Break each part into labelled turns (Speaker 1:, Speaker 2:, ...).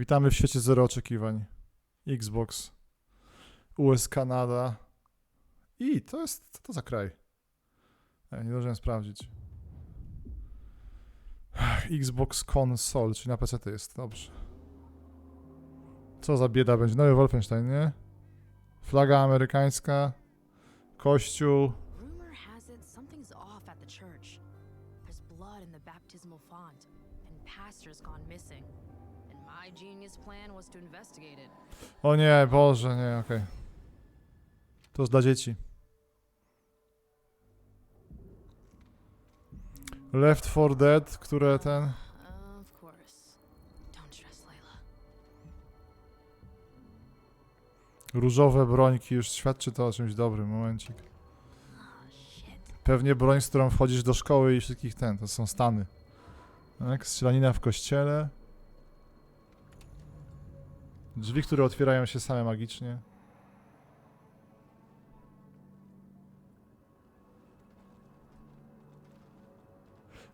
Speaker 1: Witamy w świecie zero oczekiwań. Xbox, US, Kanada. I to jest, co to za kraj? Nie zdążyłem sprawdzić. Xbox Console, czyli na PC to jest, dobrze. Co za bieda będzie? Nowy Wolfenstein, nie? Flaga amerykańska, kościół.
Speaker 2: Rumor has it something's off at the church. There's blood in the baptismal font, and pastor's gone missing. And my genius plan was to investigate it.
Speaker 1: O nie, Boże, nie, okej. To jest dla dzieci. Left 4 Dead, które ten...
Speaker 2: Of course. Don't stress, Layla.
Speaker 1: Różowe brońki, już świadczy to o czymś dobrym, momencik.
Speaker 2: Oh shit.
Speaker 1: Pewnie broń, z którą wchodzisz do szkoły i wszystkich ten, to są Stany. Tak, strzelanina w kościele. Drzwi, które otwierają się same magicznie.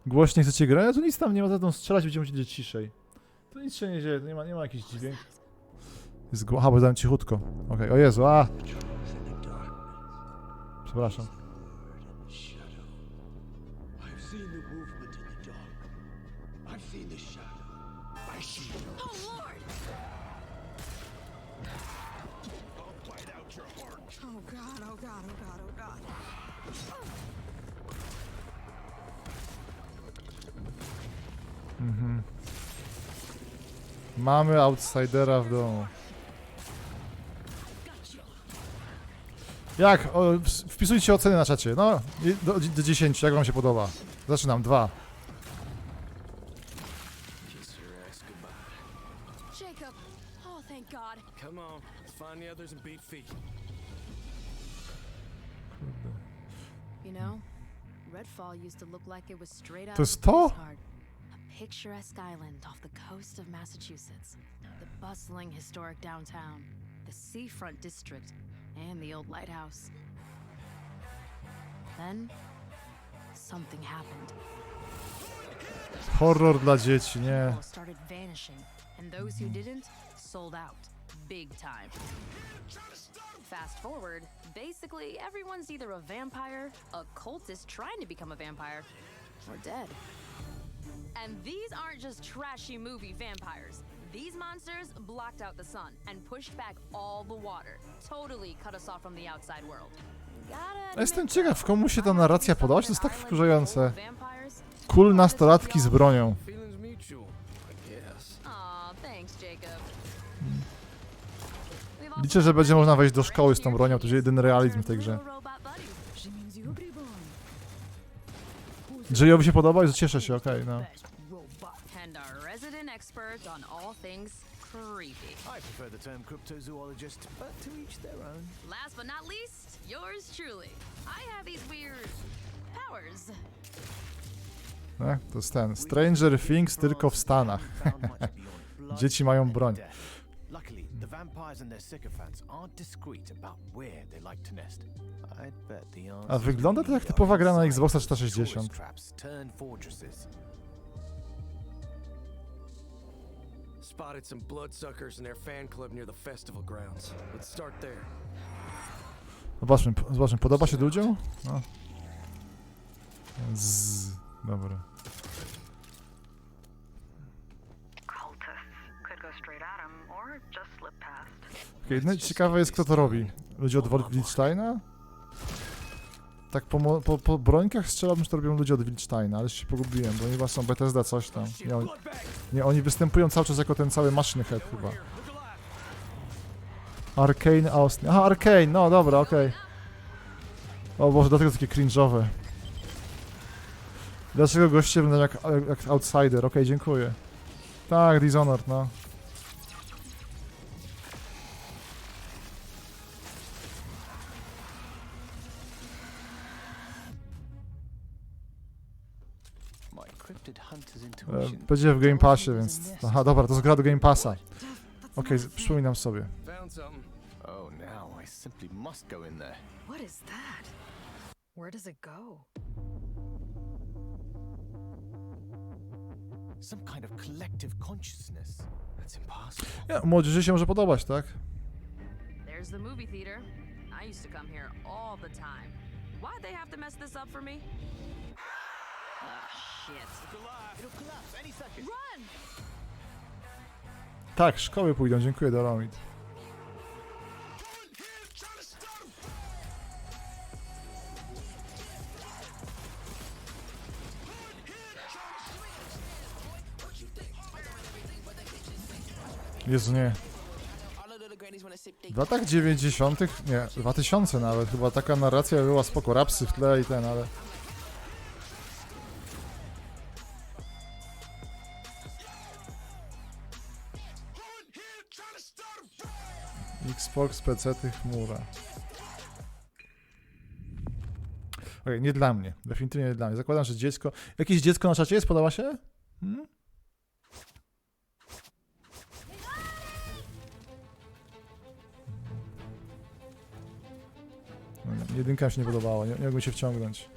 Speaker 1: Głośniej chcecie grać? Tu nic tam nie ma, za tą strzelać będziemy musieli ciszej. Tu nic się nie dzieje, to nie ma jakichś dźwięk. Jest aha, bo dałem cichutko. Okej, o Jezu, a! Przepraszam. Mhm. Mamy outsidera w domu. Jak? O, wpisujcie oceny na czacie. No, do 10, jak wam się podoba. Zaczynam, 2.
Speaker 2: Jacob! Oh, thank God.
Speaker 3: Come on, let's find the others and beat feet.
Speaker 2: You know, Redfall used to look like it was straight out
Speaker 1: To
Speaker 2: of
Speaker 1: jest
Speaker 2: a
Speaker 1: to?
Speaker 2: postcard. A picturesque island off the coast of Massachusetts. The bustling historic downtown, the seafront district, and the old lighthouse. Then, something happened.
Speaker 1: Horror dla dzieci, nie.
Speaker 2: People started vanishing, and those who didn't sold out, big time. Fast forward, basically everyone's either a vampire, a cultist trying to become a vampire, or dead. And these aren't just trashy movie vampires. These monsters blocked out the sun and pushed back all the water, totally cut us off from the outside world.
Speaker 1: Jestem ciekaw, komu się ta narracja podoba, to jest tak wkurzające. Cool nastolatki z bronią.
Speaker 3: Feelings mutual, I guess.
Speaker 2: Aw, thanks, Jacob.
Speaker 1: Liczę, że będzie można wejść do szkoły z tą bronią, to jest jedyny realizm w tej grze. Jayowi się podoba i cieszę się, okej, no.
Speaker 2: And our resident expert on all things creepy.
Speaker 4: I prefer the term cryptozoologist, but to each their own.
Speaker 2: Last but not least, yours truly. I have these weird powers.
Speaker 1: Tak, to jest ten. Stranger Things tylko w Stanach. Dzieci mają broń.
Speaker 4: Luckily, the vampires and their sycophants aren't discreet about where they like to nest. I'd bet the answer
Speaker 1: A wygląda to jak typowa gra na Xboxa 360.
Speaker 4: traps turn fortresses.
Speaker 3: Spotted some bloodsuckers in their fan club near the festival grounds. Let's start there.
Speaker 1: Zobaczmy, podoba się ludziom? No. Dobra. Okej, no i ciekawe jest, kto to robi. Ludzie od Wolfensteina? Tak po brońkach strzelam, że to robią ludzie od Wilsteina, ale się pogubiłem, bo oni chyba są Bethesda coś tam. Nie, oni występują cały czas jako ten cały Machine Head chyba. Arcane Austin. Aha, Arcane, no dobra, okej. O Boże, dlatego takie cringe'owe. Dlaczego goście wyglądają jak outsider? Okej, dziękuję. Tak, Dishonored, no. Będzie w Game Passie, więc... Aha, dobra, to jest gra do Game Passa. Okej, przypominam sobie.
Speaker 3: Found something.
Speaker 4: Oh, now I simply must go in there.
Speaker 2: What is that? Where does it go?
Speaker 4: Some kind of collective consciousness.
Speaker 3: That's impossible.
Speaker 1: Ja, młodzieży się może podobać, tak?
Speaker 2: There's the movie theater. I used to come here all the time. Why'd they have to mess this up for me? Shit.
Speaker 4: It'll collapse any second.
Speaker 2: Run!
Speaker 1: Tak, szkoły pójdą, dziękuję, Doromit. Jezu, nie. W latach 90., nie, 2000 nawet, chyba taka narracja była spoko, rapsy w tle i ten, ale... Xbox, PC, chmura. Okej, nie dla mnie, definitywnie nie dla mnie. Zakładam, że dziecko... Jakieś dziecko na czacie jest? Podoba się? Hmm? Jedynka mi się nie podobała, nie mogłem się wciągnąć.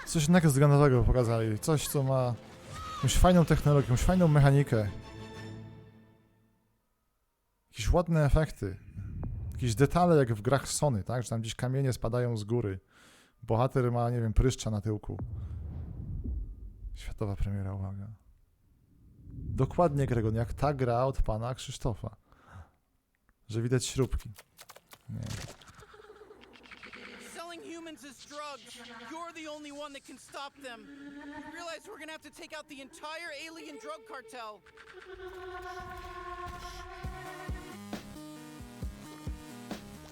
Speaker 1: Coś innego względowego pokazali. Coś, co ma jakąś fajną technologię, jakąś fajną mechanikę. Jakieś ładne efekty. Jakieś detale jak w grach Sony, tak? Że tam gdzieś kamienie spadają z góry. Bohater ma, nie wiem, pryszcza na tyłku. Światowa premiera, uwaga. Dokładnie, Gregon, jak ta gra od pana Krzysztofa. Że widać śrubki. Nie.
Speaker 5: Humans as drugs. You're the only one that can stop them. You realize we're gonna have to take out the entire alien drug cartel.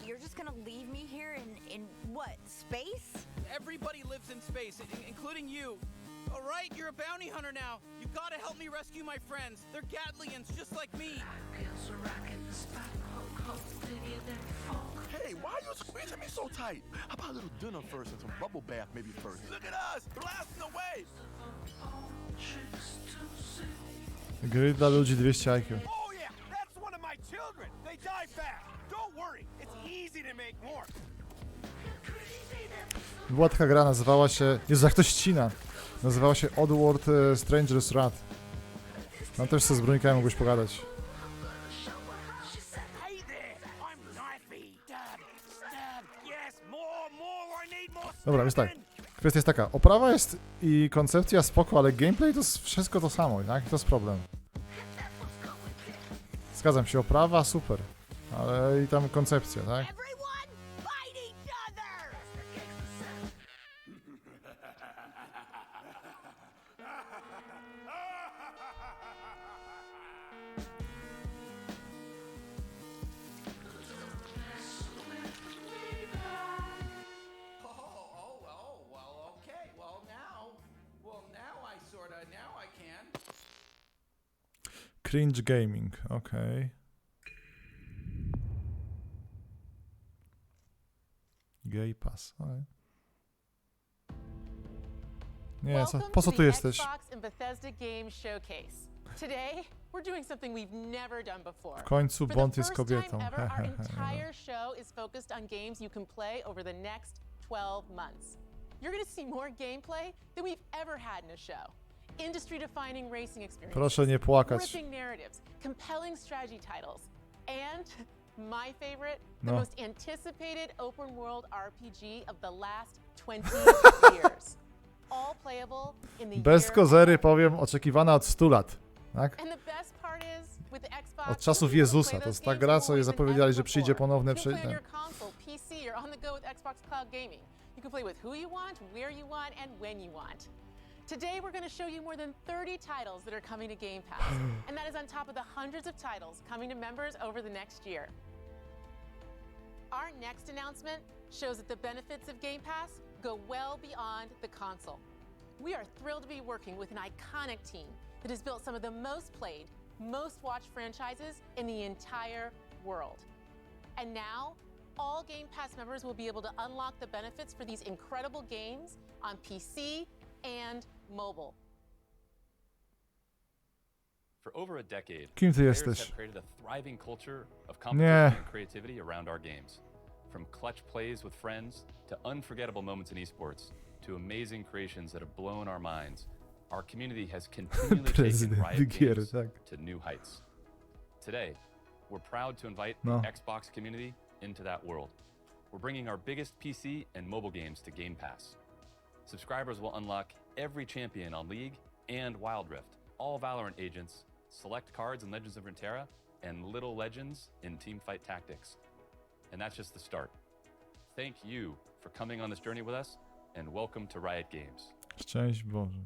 Speaker 6: You're just gonna leave me here in what, space?
Speaker 5: Everybody lives in space, including you. All right, you're a bounty hunter now. You gotta help me rescue my friends. They're Gatlians just like me.
Speaker 7: Hey, why are you squeezing me so tight? How about a little dinner first and some bubble bath maybe first? Look at us, blasting away!
Speaker 1: Gry dla ludzi 200 IQ.
Speaker 4: Oh yeah, that's one of my children. They die fast. Don't worry, it's easy to make more.
Speaker 1: Była taka gra, nazywała się... Jezu, jak to ścina. Nazywała się Oddworld Stranger's Wrath. Tam też sobie z bronikami mogłeś pogadać. Dobra, więc tak. Kwestia jest taka. Oprawa jest i koncepcja spoko, ale gameplay to jest wszystko to samo, tak? I to jest problem. Zgadzam się, oprawa super. Ale i tam koncepcja, tak? Cringe gaming, okej. Gay pass, okej. Nie, po co tu jesteś? W końcu Bond jest kobietą.
Speaker 8: Industry-defining racing experience.
Speaker 1: Proszę nie płakać.
Speaker 8: Gripping narratives, compelling strategy titles, and my favorite, the most anticipated open world RPG of the last 20 years. All playable in the
Speaker 1: Bez kozery powiem, oczekiwana od 100 lat, tak?
Speaker 8: And the best part is, with the Xbox,
Speaker 1: Od czasów Jezusa. To jest ta gra, co je zapowiedzieli, że przyjdzie ponowne
Speaker 8: PC earlier on the go with Xbox Cloud Gaming. You can play with who you want, where you want, and when you want. Today, we're going to show you more than 30 titles that are coming to Game Pass, and that is on top of the hundreds of titles coming to members over the next year. Our next announcement shows that the benefits of Game Pass go well beyond the console. We are thrilled to be working with an iconic team that has built some of the most played, most watched franchises in the entire world. And now, all Game Pass members will be able to unlock the benefits for these incredible games on PC and mobile.
Speaker 9: For over a decade,
Speaker 1: Kim ty
Speaker 9: players
Speaker 1: jesteś?
Speaker 9: have created a thriving culture of competition and creativity around our games. From clutch plays with friends to unforgettable moments in esports to amazing creations that have blown our minds, our community has continually taken
Speaker 1: Prezydent
Speaker 9: Riot
Speaker 1: gier,
Speaker 9: Games
Speaker 1: tak.
Speaker 9: to new heights. Today, we're proud to invite
Speaker 1: No.
Speaker 9: the Xbox community into that world. We're bringing our biggest PC and mobile games to Game Pass. Subscribers will unlock every champion on League and Wild Rift, all Valorant agents, select cards in Legends of Runeterra, and Little Legends in Teamfight Tactics. And that's just the start. Thank you for coming on this journey with us, and welcome to Riot Games.
Speaker 1: Szczęść Boże.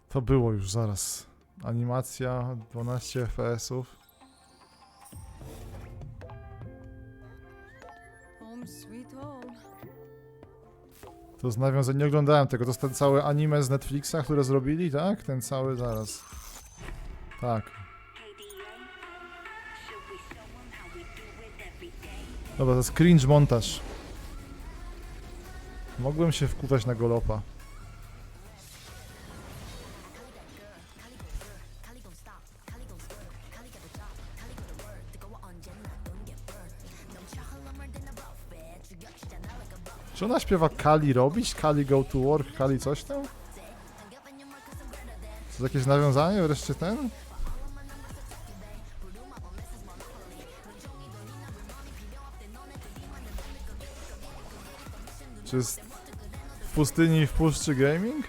Speaker 1: To było już zaraz. Animacja 12 FPS-ów.
Speaker 10: Home sweet home.
Speaker 1: To z nawiązań, nie oglądałem tego, to jest ten cały anime z Netflixa, które zrobili, tak? Ten cały, zaraz. Tak. Dobra, to jest cringe montaż. Mogłem się wkuwać na golopa. Czy ona śpiewa Kali robić? Kali go to work? Kali coś tam? To jakieś nawiązanie? Wreszcie ten? Czy jest w pustyni i w puszczy gaming?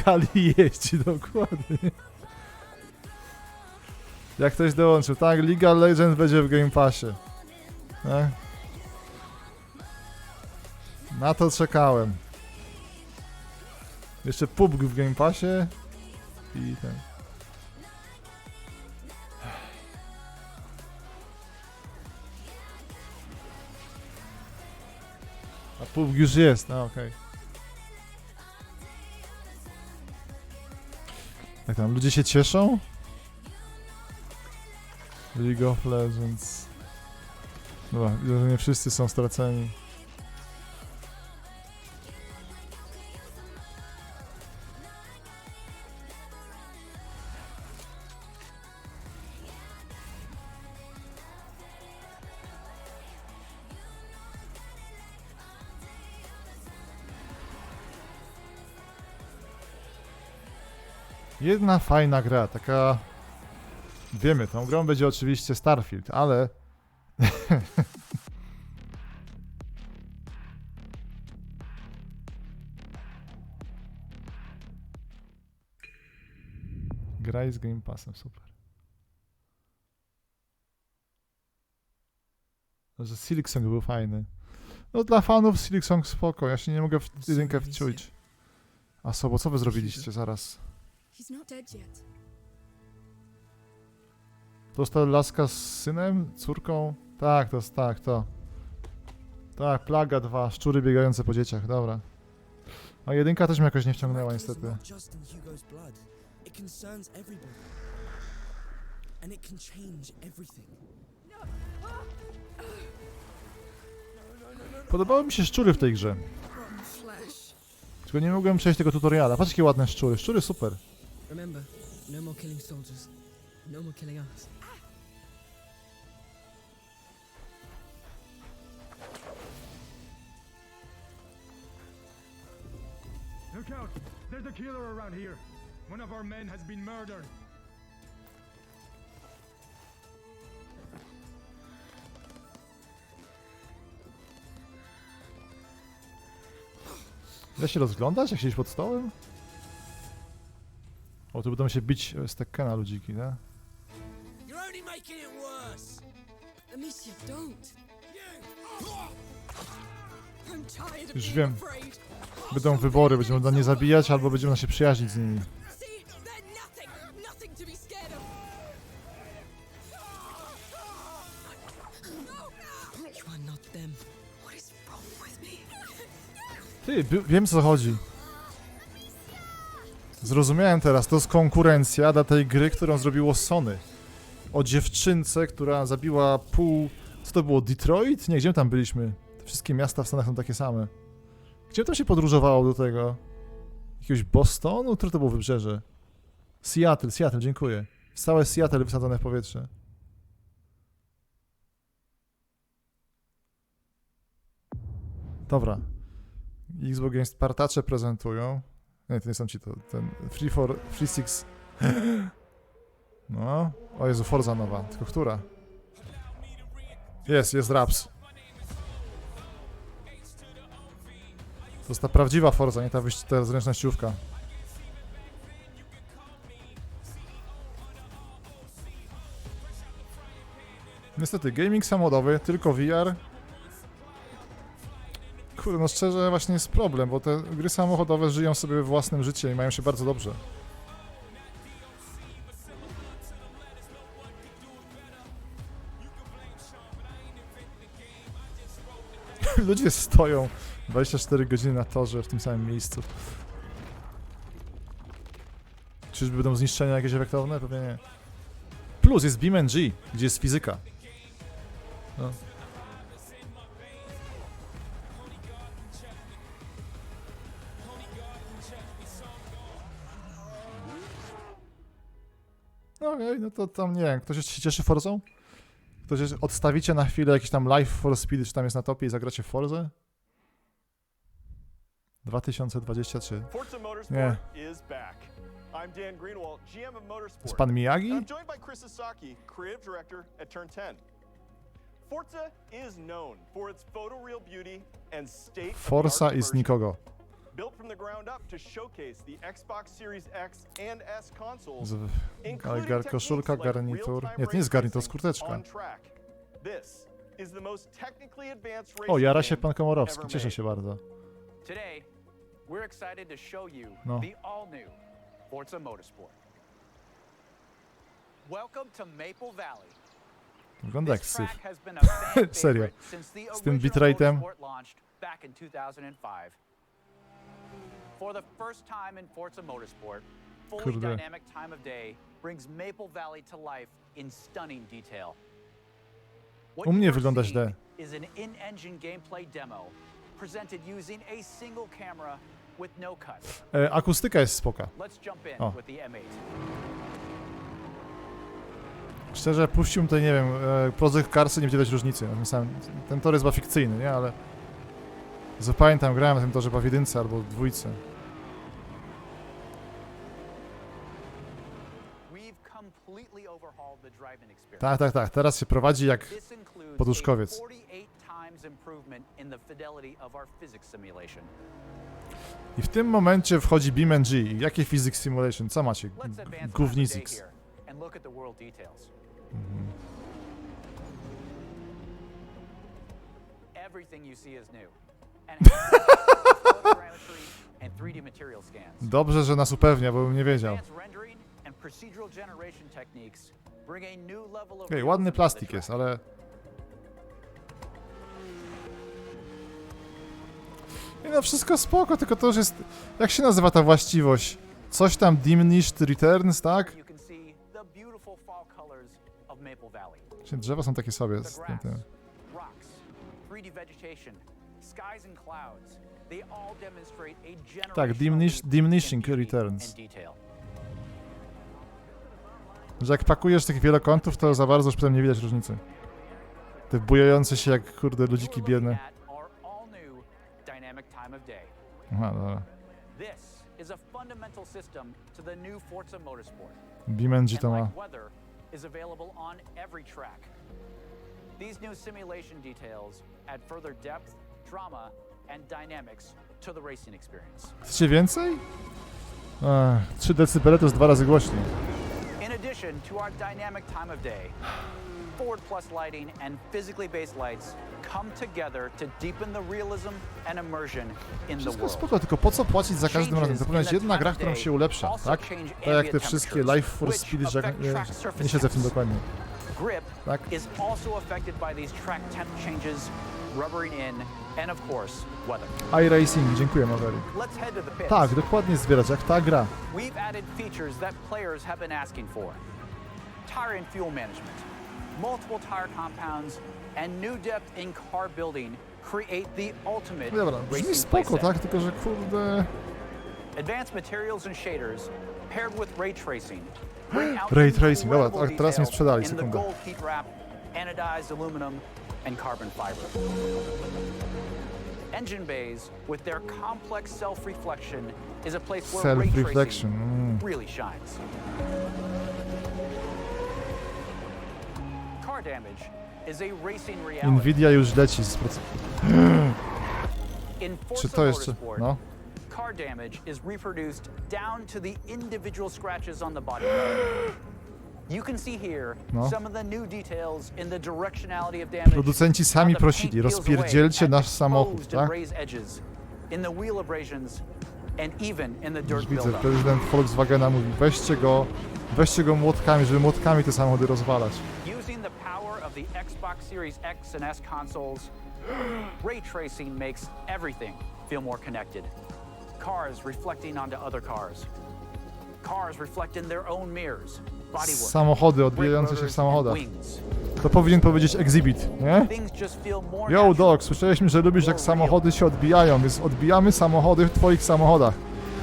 Speaker 1: Kali jeździ, dokładnie. Jak ktoś dołączył, tak, League of Legends będzie w Game Passie. Tak? Na to czekałem. Jeszcze PUBG w Game Passie i ten. A PUBG już jest, no okej. Jak tam, ludzie się cieszą? League of Legends. Dobra, widzę, że nie wszyscy są straceni. Jedna fajna gra, taka... Wiemy, tą grą będzie oczywiście Starfield, ale... Graj z Game Passem, super. Że Silksong był fajny. No dla fanów Silksong spoko, ja się nie mogę w jedynkę wciąć. A Sobo, co wy zrobiliście zaraz? To jest ta laska z synem? Córką? Tak, to jest tak, to. Tak, Plaga 2, szczury biegające po dzieciach, dobra. A jedynka też mnie jakoś nie wciągnęła niestety. Podobały mi się szczury w tej grze. Tylko nie mogłem przejść tego tutoriala. Patrz jakie ładne szczury. Szczury super.
Speaker 11: Remember, no more killing soldiers. No more killing us.
Speaker 12: Look out! There's a killer around here. One of our men has been murdered.
Speaker 1: Da się rozglądać, jak siedzieć pod stołem? O, tu będą się bić z Tekkena ludziki, tak?
Speaker 11: Amicia, don't. I'm tired of
Speaker 1: Już
Speaker 11: being
Speaker 1: wiem.
Speaker 11: afraid.
Speaker 1: Będą wybory, będziemy można nie zabijać, albo będziemy się przyjaźnić z nimi.
Speaker 11: See, they're nothing to be scared of. You are not them. What is wrong with me?
Speaker 1: Ty, wiem co chodzi. Zrozumiałem teraz, to jest konkurencja dla tej gry, którą zrobiło Sony. O dziewczynce, która zabiła pół... Co to było? Detroit? Nie, gdzie my tam byliśmy? Te wszystkie miasta w Stanach są takie same. Gdzie tam się podróżowało do tego? Jakiegoś Bostonu? Które to było wybrzeże? Seattle, dziękuję. Całe Seattle wysadzone w powietrze. Dobra. Xbox Games partacze prezentują. Nie, to nie są ci to. Ten Free Six. No. O Jezu, Forza nowa. Tylko która? Jest Raps. To jest ta prawdziwa Forza, nie ta zręcznościówka. Niestety, gaming samochodowy, tylko VR. Kurde, no szczerze właśnie jest problem, bo te gry samochodowe żyją sobie własnym życiem i mają się bardzo dobrze. Ludzie stoją 24 godziny na torze w tym samym miejscu. Czyżby będą zniszczenia jakieś efektowne? Pewnie nie. Plus jest BeamNG, gdzie jest fizyka. No. Okej, no to tam nie wiem, ktoś się cieszy Forzą? Ktoś odstawicie na chwilę jakiś tam live for speed, czy tam jest na topie i zagracie w Forzę? 2023.
Speaker 13: Forza Motorsport
Speaker 1: Nie.
Speaker 13: is back. I'm Dan Greenwald, GM of Motorsport.
Speaker 1: Jest pan Miyagi?
Speaker 13: And I'm joined by Chris Sasaki, creative director at Turn 10. Forza is known for its photoreal beauty and state
Speaker 1: Forza i z nikogo.
Speaker 13: Built from the ground up to showcase the Xbox Series X and S consoles,
Speaker 1: Ale koszulka, garnitur. Nie, to nie jest garnitur, to jest kurteczka. O, jara się pan Komorowski, cieszę się bardzo.
Speaker 14: Today, we're excited to show you
Speaker 1: No.
Speaker 14: the all-new Forza Motorsport. Welcome to Maple Valley.
Speaker 1: Wygląda jak
Speaker 14: This
Speaker 1: syf.
Speaker 14: track has been a fan
Speaker 1: Serio.
Speaker 14: favorite since the
Speaker 1: Z tym
Speaker 14: original
Speaker 1: bitrate'em.
Speaker 14: Motorsport launched back in 2005. For the first time in Forza Motorsport, fully
Speaker 1: Kurde.
Speaker 14: dynamic time of day brings Maple Valley to life in stunning detail. What
Speaker 1: U mnie
Speaker 14: you are
Speaker 1: wygląda
Speaker 14: seeing
Speaker 1: źle.
Speaker 14: is an in-engine gameplay demo presented using a single camera with no cuts.
Speaker 1: Akustyka jest spoko.
Speaker 14: Let's jump in
Speaker 1: O.
Speaker 14: with the M8.
Speaker 1: Szczerze, puścił tutaj, nie wiem, Project Carsy, nie widać różnicy. Ten tor jest chyba fikcyjny, nie? Ale... Zapamiętam, grałem na tym torze chyba w jedynce albo w dwójce. Tak. Teraz się prowadzi jak poduszkowiec. I w tym momencie wchodzi BeamNG. Jakie Physics Simulation? Co macie? Gównizics.
Speaker 14: Everything you see is new. And photogrammetry and 3D material scans.
Speaker 1: Dobrze, że nas upewnia, bo bym nie wiedział.
Speaker 14: Advanced rendering and procedural generation techniques bring a new level of
Speaker 1: Ej, ładny plastik jest, ale... Nie no, wszystko spoko, tylko to już jest... Jak się nazywa ta właściwość? Coś tam diminished returns, tak?
Speaker 14: You can see the beautiful fall colors of Maple Valley.
Speaker 1: Drzewa są takie sobie z tym.
Speaker 14: Rocks, 3D vegetation, skies and clouds. They all demonstrate a
Speaker 1: Tak, diminishing returns. Że jak pakujesz tych wielokątów, to za bardzo już potem nie widać różnicy. Te bujające się jak, kurde, ludziki biedne. Aha, dobra. BeamNG to ma.
Speaker 14: These new simulation details add further depth, drama, and dynamics to the racing experience.
Speaker 1: Chcecie więcej? 3 dB to jest 2 razy głośniej.
Speaker 14: In addition to our dynamic time of day, Forward Plus lighting and physically based lights come together to deepen the realism and immersion in the
Speaker 1: Wszystko
Speaker 14: world.
Speaker 1: spoko, tylko po co płacić za każdym razem? To powinna być jedna gra, którą się ulepsza, tak? Tak jak te wszystkie Life Force Speed, że nie siedzę w tym dokładnie.
Speaker 14: Grip
Speaker 1: Tak?
Speaker 14: is also affected by these track temp changes, rubbering in, and of course, weather.
Speaker 1: iRacing, dziękuję Maverick.
Speaker 14: Let's head to the pits.
Speaker 1: Tak, dokładnie zbierać, jak ta gra.
Speaker 14: We've added features that players have been asking for. Tire and fuel management, multiple tire compounds, and new depth in car building create the ultimate
Speaker 1: No dobra, brzmi
Speaker 14: racing
Speaker 1: spoko,
Speaker 14: playset.
Speaker 1: tak? Tylko, że kurde...
Speaker 14: Advanced materials and shaders paired with ray tracing bring out
Speaker 1: Ray tracing, dobra,
Speaker 14: incredible
Speaker 1: teraz mnie
Speaker 14: detail
Speaker 1: sprzedali,
Speaker 14: in the
Speaker 1: sekunda.
Speaker 14: gold heat wrap, anodized aluminum, and carbon fiber. Engine bays, with their complex self-reflection, is a place where ray
Speaker 1: Self-reflection,
Speaker 14: tracing really shines. Car damage is a racing reality.
Speaker 1: Nvidia już leci z
Speaker 14: In
Speaker 1: Czy
Speaker 14: Forza
Speaker 1: to jeszcze...
Speaker 14: Motorsport,
Speaker 1: no?
Speaker 14: car damage is reproduced down to the individual scratches on the body. You can see here
Speaker 1: No.
Speaker 14: some of the new details in the directionality of damage.
Speaker 1: Producenci sami prosili, rozpierdzielcie nasz samochód, tak?
Speaker 14: Edges, in the wheel abrasions, and even in the
Speaker 1: Już
Speaker 14: dirt
Speaker 1: widzę,
Speaker 14: buildup.
Speaker 1: prezydent Volkswagena mówi, weźcie go młotkami, żeby młotkami te samochody rozwalać.
Speaker 14: Using the power of the Xbox Series X and S consoles, ray tracing makes everything feel more connected. Cars reflecting onto other cars. Cars reflect in their own mirrors. Bodywork,
Speaker 1: Samochody odbijające się w samochodach. To powinien powiedzieć Exhibit, nie?
Speaker 14: things just feel more
Speaker 1: Yo, Doc, słyszeliśmy, że lubisz jak samochody się odbijają, więc odbijamy samochody w twoich samochodach.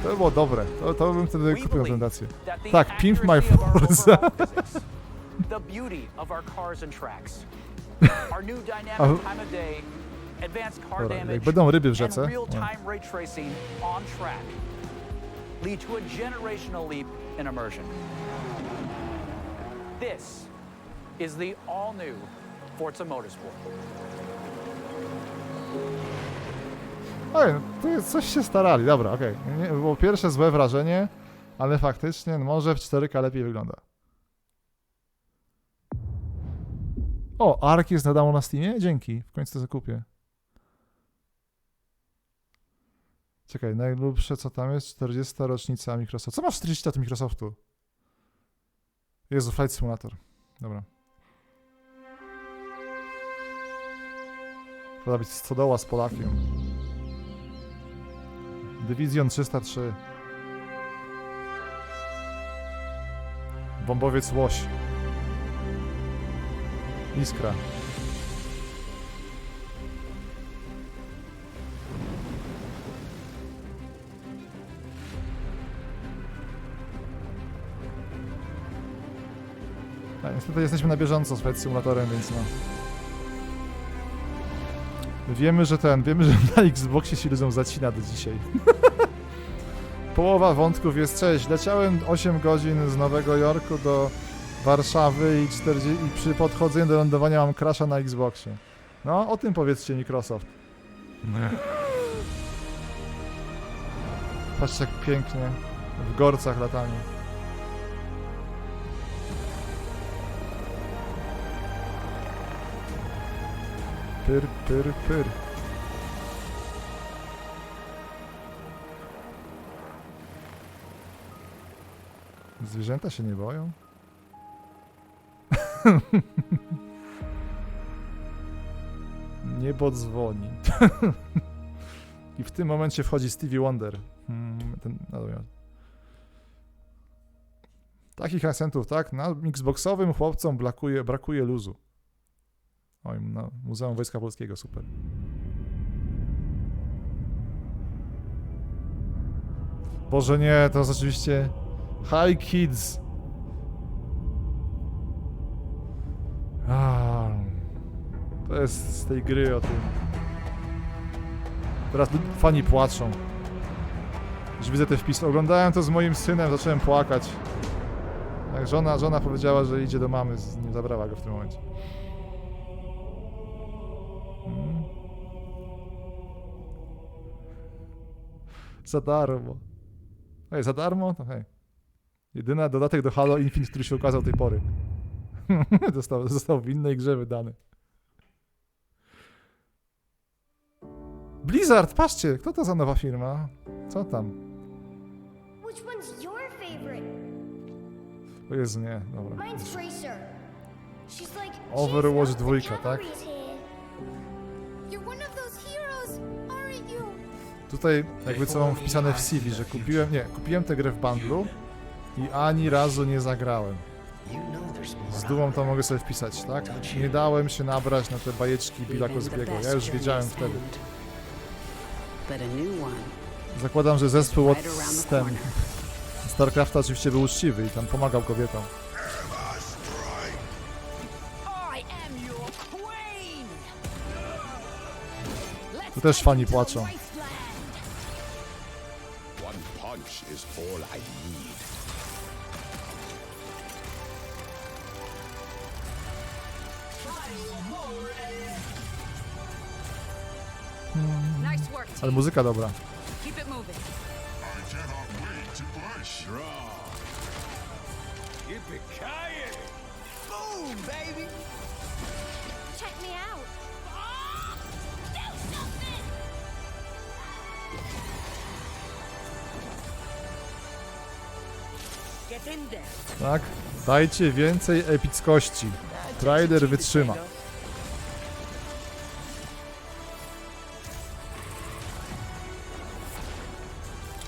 Speaker 1: To by było dobre, to bym wtedy kupił prezentację. Tak, Pimp My Forza.
Speaker 14: the beauty of our cars and tracks. Our new
Speaker 1: A-
Speaker 14: dynamic time of day, advanced car
Speaker 1: Dobra,
Speaker 14: damage,
Speaker 1: jak będą ryby w
Speaker 14: and
Speaker 1: rzece...
Speaker 14: real-time ray tracing on track lead to a generational leap in immersion. This is the all-new Forza Motorsport.
Speaker 1: Oj, to jest, coś się starali, dobra, okej. Nie było pierwsze złe wrażenie, ale faktycznie może w 4K lepiej wygląda. O, Ark jest nadal na Steamie? Dzięki, w końcu to zakupię. Czekaj, najlubsze co tam jest? 40. rocznica Microsoftu. Co masz 40 lat Microsoftu? Jezu, Flight Simulator. Dobra. Powinna być stodoła z Polakiem. Division 303. Bombowiec Łoś. Iskra. Tak, niestety jesteśmy na bieżąco z Flight Simulatorem, więc no. Wiemy, że na Xboxie się ludziom zacina do dzisiaj. Połowa wątków jest, cześć, leciałem 8 godzin z Nowego Jorku do Warszawy i przy podchodzeniu do lądowania mam crasha na Xboxie. No, o tym powiedzcie Microsoft. Patrzcie jak pięknie, w gorcach latami. Pyr, pyr, pyr. Zwierzęta się nie boją? Niebo dzwoni. I w tym momencie wchodzi Stevie Wonder. Takich akcentów, tak? Na Xboxowym chłopcom brakuje luzu. Oj, no, Muzeum Wojska Polskiego, super. Boże nie, to jest oczywiście... Hi Kids! To jest z tej gry o tym. Teraz fani płaczą. Już widzę te wpisy. Oglądałem to z moim synem, zacząłem płakać. Jak żona powiedziała, że idzie do mamy, nie zabrała go w tym momencie. Za darmo. Ej, za darmo? To hej. Jedyny dodatek do Halo Infinite, który się ukazał tej pory. Został w innej grze wydany. Blizzard, patrzcie, kto to za nowa firma? Co tam?
Speaker 15: Which one's your favorite?
Speaker 1: O Jezu, nie, dobra.
Speaker 15: Mine's Tracer. She's like
Speaker 1: Overwatch 2, tak?
Speaker 15: You're one of those heroes, aren't you?
Speaker 1: Tutaj jakby co mam wpisane w CV, że kupiłem tę grę w bundlu i ani razu nie zagrałem. Z dumą to mogę sobie wpisać, tak? Nie dałem się nabrać na te bajeczki Billa Cosby'ego, ja już wiedziałem wtedy. Zakładam, że zespół od StarCrafta oczywiście był uczciwy i tam pomagał kobietom. Tu też fani płaczą. Ale muzyka dobra.
Speaker 5: Boom, baby!
Speaker 15: Check me out.
Speaker 1: Tak? Dajcie więcej epickości. Trailer wytrzyma.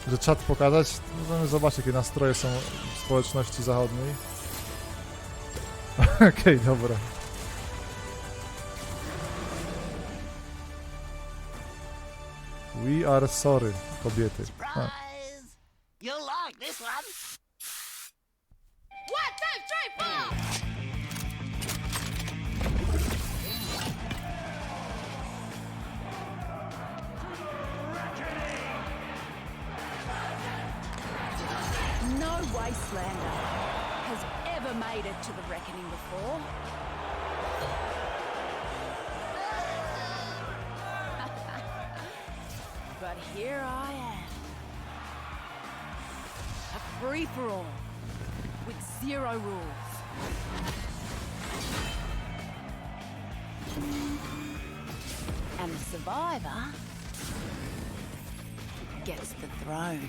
Speaker 1: Że czat pokazać, możemy zobaczyć, jakie nastroje są w społeczności zachodniej. Okej, dobra. We are sorry, kobiety.
Speaker 5: You'll like this one.
Speaker 15: One, two, three, four!
Speaker 10: No wastelander has ever made it to the reckoning before. But here I am. A free-for-all with zero rules. And the survivor gets the throne.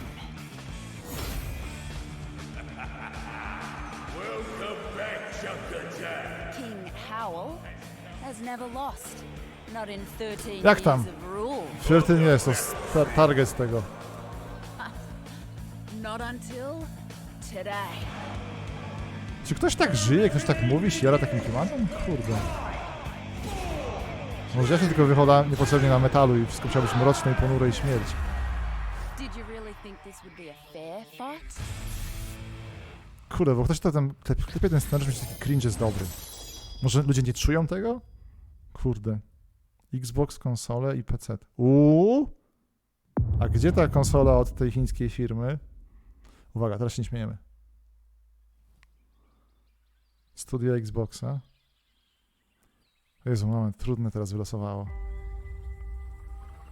Speaker 12: Welcome back, Jack.
Speaker 10: King Howell has never lost. Not in 13
Speaker 1: Jak tam?
Speaker 10: years of rule.
Speaker 1: Przecież nie jest to target z tego.
Speaker 10: Not until today.
Speaker 1: Czy ktoś tak żyje, ktoś tak mówi, siera takim klimatem? Kurde. Może ja się tylko wychowałem niepotrzebnie na metalu i wszystko musiało być mroczne i ponure i śmierć.
Speaker 10: Did you really think this would be a fair fight?
Speaker 1: Kurde, bo ktoś to tam klepie ten scenariusz, że taki cringe jest dobry. Może ludzie nie czują tego? Kurde. Xbox, konsole i PC. A gdzie ta konsola od tej chińskiej firmy? Uwaga, teraz się nie śmiejemy. Studio Xboxa. Jezu, moment, trudne teraz wylosowało.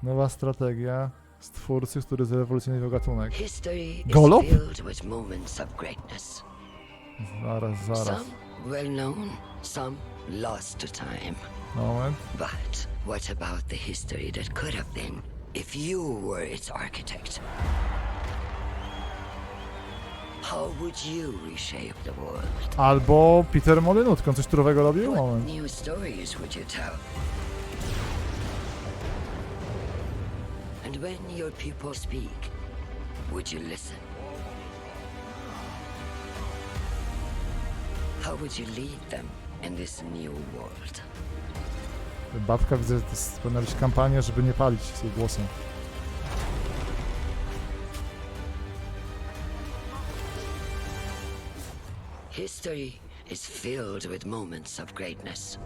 Speaker 1: Nowa strategia z twórcy, który zrewolucjonizował gatunek. Golop? Zaraz.
Speaker 16: Some well known, some lost to time.
Speaker 1: Moment.
Speaker 16: But what about the history that could have been if you were its architect? How would you reshape the world?
Speaker 1: Albo Peter Molyneux, on coś turowego robił? Moment.
Speaker 16: New stories would you tell? And when your people speak, would you listen? How would you lead them in this new world?
Speaker 1: Babka, widzę, że to powinna być kampania, żeby nie palić z jej głosem.
Speaker 16: History is filled with moments of greatness,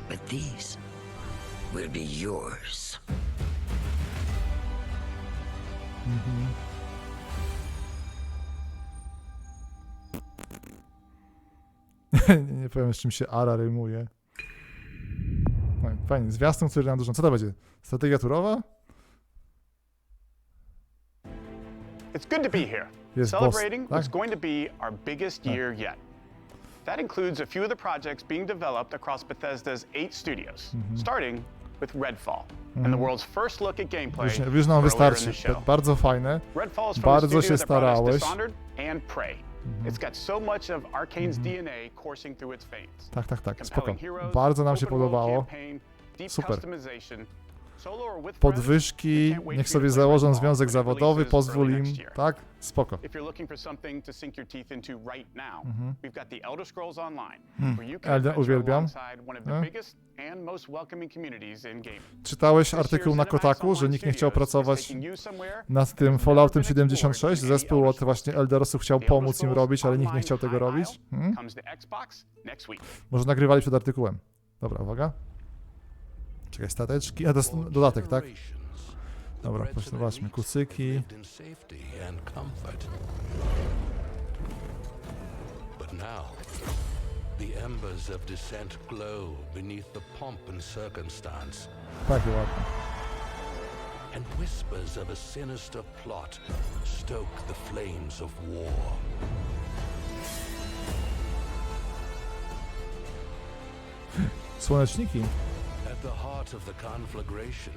Speaker 16: but these will be yours.
Speaker 1: Nie powiem, z czym się Ara rymuje. No, fajnie, zwiastun, który nam dużo. Co to będzie? Strategia turowa?
Speaker 17: It's good to be here,
Speaker 1: Jest
Speaker 17: celebrating
Speaker 1: boss,
Speaker 17: what's
Speaker 1: tak?
Speaker 17: going to be our biggest year yet. That includes a few of the projects being developed across Bethesda's 8 studios, starting with Redfall, and the world's first look at gameplay
Speaker 1: Już nam
Speaker 17: earlier in
Speaker 1: wystarczy.
Speaker 17: the show.
Speaker 1: Bardzo fajne.
Speaker 17: Redfall is from the
Speaker 1: Bardzo
Speaker 17: studio
Speaker 1: się
Speaker 17: that brought us
Speaker 1: starałeś.
Speaker 17: Dishonored and Prey. It's got so much of Arcane's DNA coursing through its veins.
Speaker 1: Tak, tak, tak. Spoko.
Speaker 17: Compelling heroes,
Speaker 1: Bardzo nam się
Speaker 17: open world
Speaker 1: podobało.
Speaker 17: campaign, deep
Speaker 1: Super.
Speaker 17: customization, solo or with friends.
Speaker 1: Podwyżki, niech sobie założą związek zawodowy, pozwól im, tak? Spoko.
Speaker 17: If you're looking for something to sink your teeth into right now, we've got the Elder Scrolls Online, where you can
Speaker 1: Elden
Speaker 17: adventure
Speaker 1: uwielbiam.
Speaker 17: alongside one of the biggest and most welcoming communities in gaming.
Speaker 1: Czytałeś artykuł na Kotaku, że nikt nie chciał pracować nad tym Falloutem 76? Zespół od właśnie Eldersów chciał pomóc im robić, ale nikt nie chciał tego robić? Może nagrywali przed artykułem. Dobra, uwaga. Czekaj, stateczki. A to jest dodatek, tak? Dobra, zobaczmy. Kucyki.
Speaker 18: But now, the embers of dissent glow beneath the pomp and circumstance,
Speaker 1: Takie ładne.
Speaker 18: and whispers of a sinister plot stoke the flames of war.
Speaker 1: Słoneczniki.
Speaker 18: At the heart of the conflagration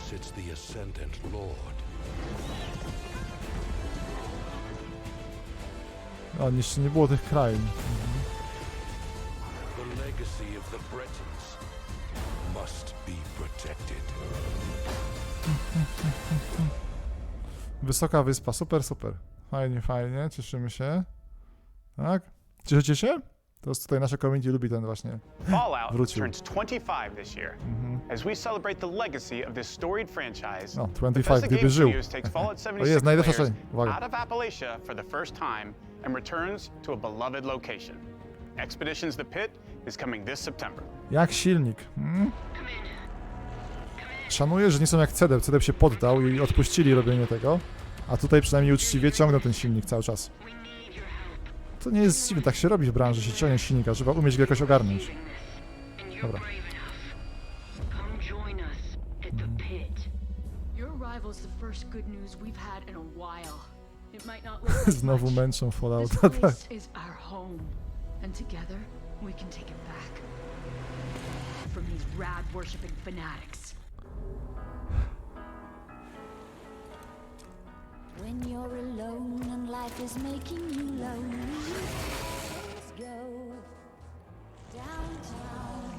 Speaker 18: sits the Ascendant Lord.
Speaker 1: O, jeszcze nie było tych krain.
Speaker 18: The legacy of the Bretons must be protected.
Speaker 1: Wysoka wyspa, super, super. Fajnie, fajnie, cieszymy się. Tak? Cieszycie się? To jest tutaj nasze community lubi ten właśnie.
Speaker 17: Fallout
Speaker 1: Wrócił.
Speaker 17: turns 25 this year. As we celebrate the legacy of this storied franchise,
Speaker 1: No, 25,
Speaker 17: Bethesda
Speaker 1: gdyby
Speaker 17: Game
Speaker 1: żył.
Speaker 17: Studios takes Fallout
Speaker 1: O
Speaker 17: 76
Speaker 1: jest, najlepsza
Speaker 17: players
Speaker 1: część. Uwaga.
Speaker 17: out of Appalachia for the first time and returns to a beloved location. Expeditions The Pit is coming this September.
Speaker 1: Jak silnik. Szanuję, że nie są jak Cedep. Cedep się poddał i odpuścili robienie tego. A tutaj przynajmniej uczciwie ciągną ten silnik cały czas. To nie jest dziwne, tak się robi w branży, się ciągnie silnika, trzeba umieć go jakoś ogarnąć. Dobra. Znowu męczą Fallouta, tak.
Speaker 10: And together we can take it back from these rad worshipping fanatics.
Speaker 15: When you're alone and life is making you lonely, let's go downtown.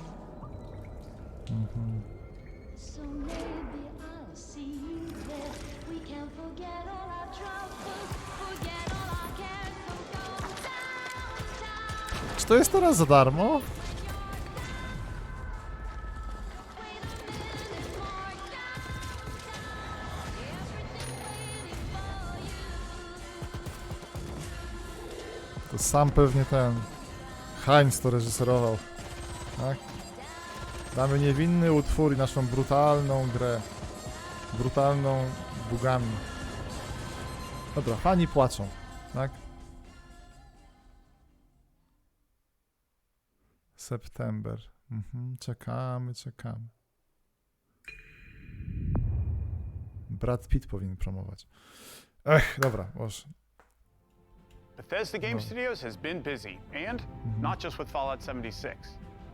Speaker 15: So maybe I'll see you there. We can forget all our troubles, forget all our cares, so go downtown.
Speaker 1: Czy to jest teraz za darmo? To sam pewnie ten Heinz to reżyserował, tak? Damy niewinny utwór i naszą brutalną grę. Brutalną bugami. Dobra, fani płaczą, tak? September. Czekamy, czekamy. Brad Pitt powinien promować. Ech, dobra, może.
Speaker 17: Bethesda Game Studios has been busy, and not just with Fallout 76.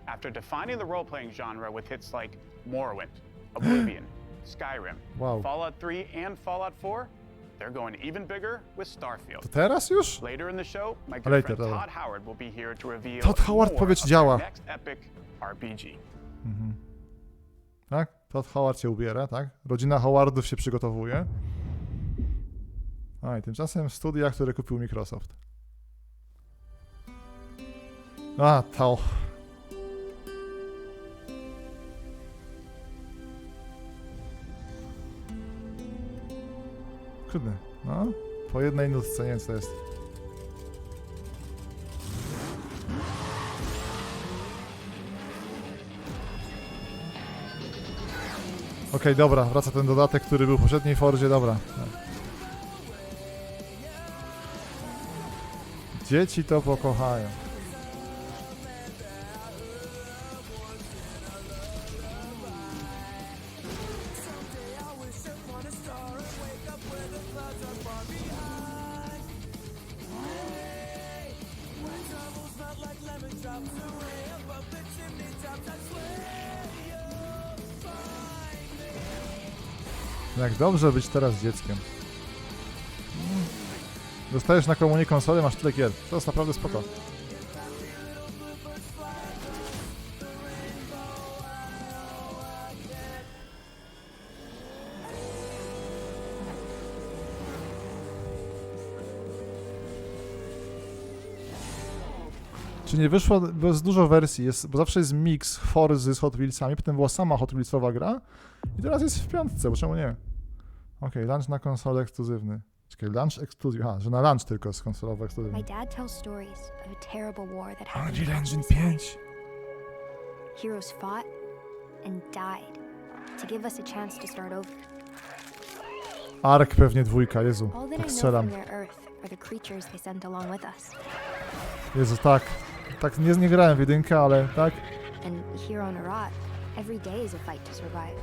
Speaker 17: After defining the role-playing genre with hits like Morrowind, Oblivion, Skyrim,
Speaker 1: Wow.
Speaker 17: Fallout 3, and Fallout 4, they're going even bigger with Starfield.
Speaker 1: To teraz już?
Speaker 17: Later in the show, my good
Speaker 1: Later,
Speaker 17: friend
Speaker 1: dobra.
Speaker 17: Todd Howard will be here to reveal
Speaker 1: Todd Howard
Speaker 17: more
Speaker 1: powiedz
Speaker 17: of
Speaker 1: działa.
Speaker 17: their next epic RPG.
Speaker 1: Tak? Todd Howard się ubiera, tak? Rodzina Howardów się przygotowuje. A i tymczasem studia, które kupił Microsoft. A, to. Kurde, no. Po jednej nutce, nie wiem co to jest. Okej, dobra, wraca ten dodatek, który był w poprzedniej Forzie, dobra. Dzieci to pokochają. Jak dobrze być teraz dzieckiem. Dostajesz na komunię konsolę, masz tyle gier. To jest naprawdę spoko. Czy nie wyszło, bo jest dużo wersji, bo zawsze jest mix Forzy z Hot Wheelsami, potem była sama Hot Wheelsowa gra i teraz jest w piątce, bo czemu nie? Okej, launch na konsolę ekskluzywny. Czekaj, launch ekskluzyw, że na launch tylko jest konsolowy ekskluzywny.
Speaker 19: My dad tells stories of a terrible war that happened.
Speaker 1: Unreal Engine 5.
Speaker 19: Heroes fought and died to give us a chance to start over.
Speaker 1: Ark pewnie 2, Jezu,
Speaker 19: All that
Speaker 1: tak
Speaker 19: I know
Speaker 1: strzelam.
Speaker 19: from their Earth are the creatures they sent along with us.
Speaker 1: Jezu, tak. Tak, nie grałem w jedynkę, ale tak.
Speaker 19: And here on Arat, every day is a fight to survive.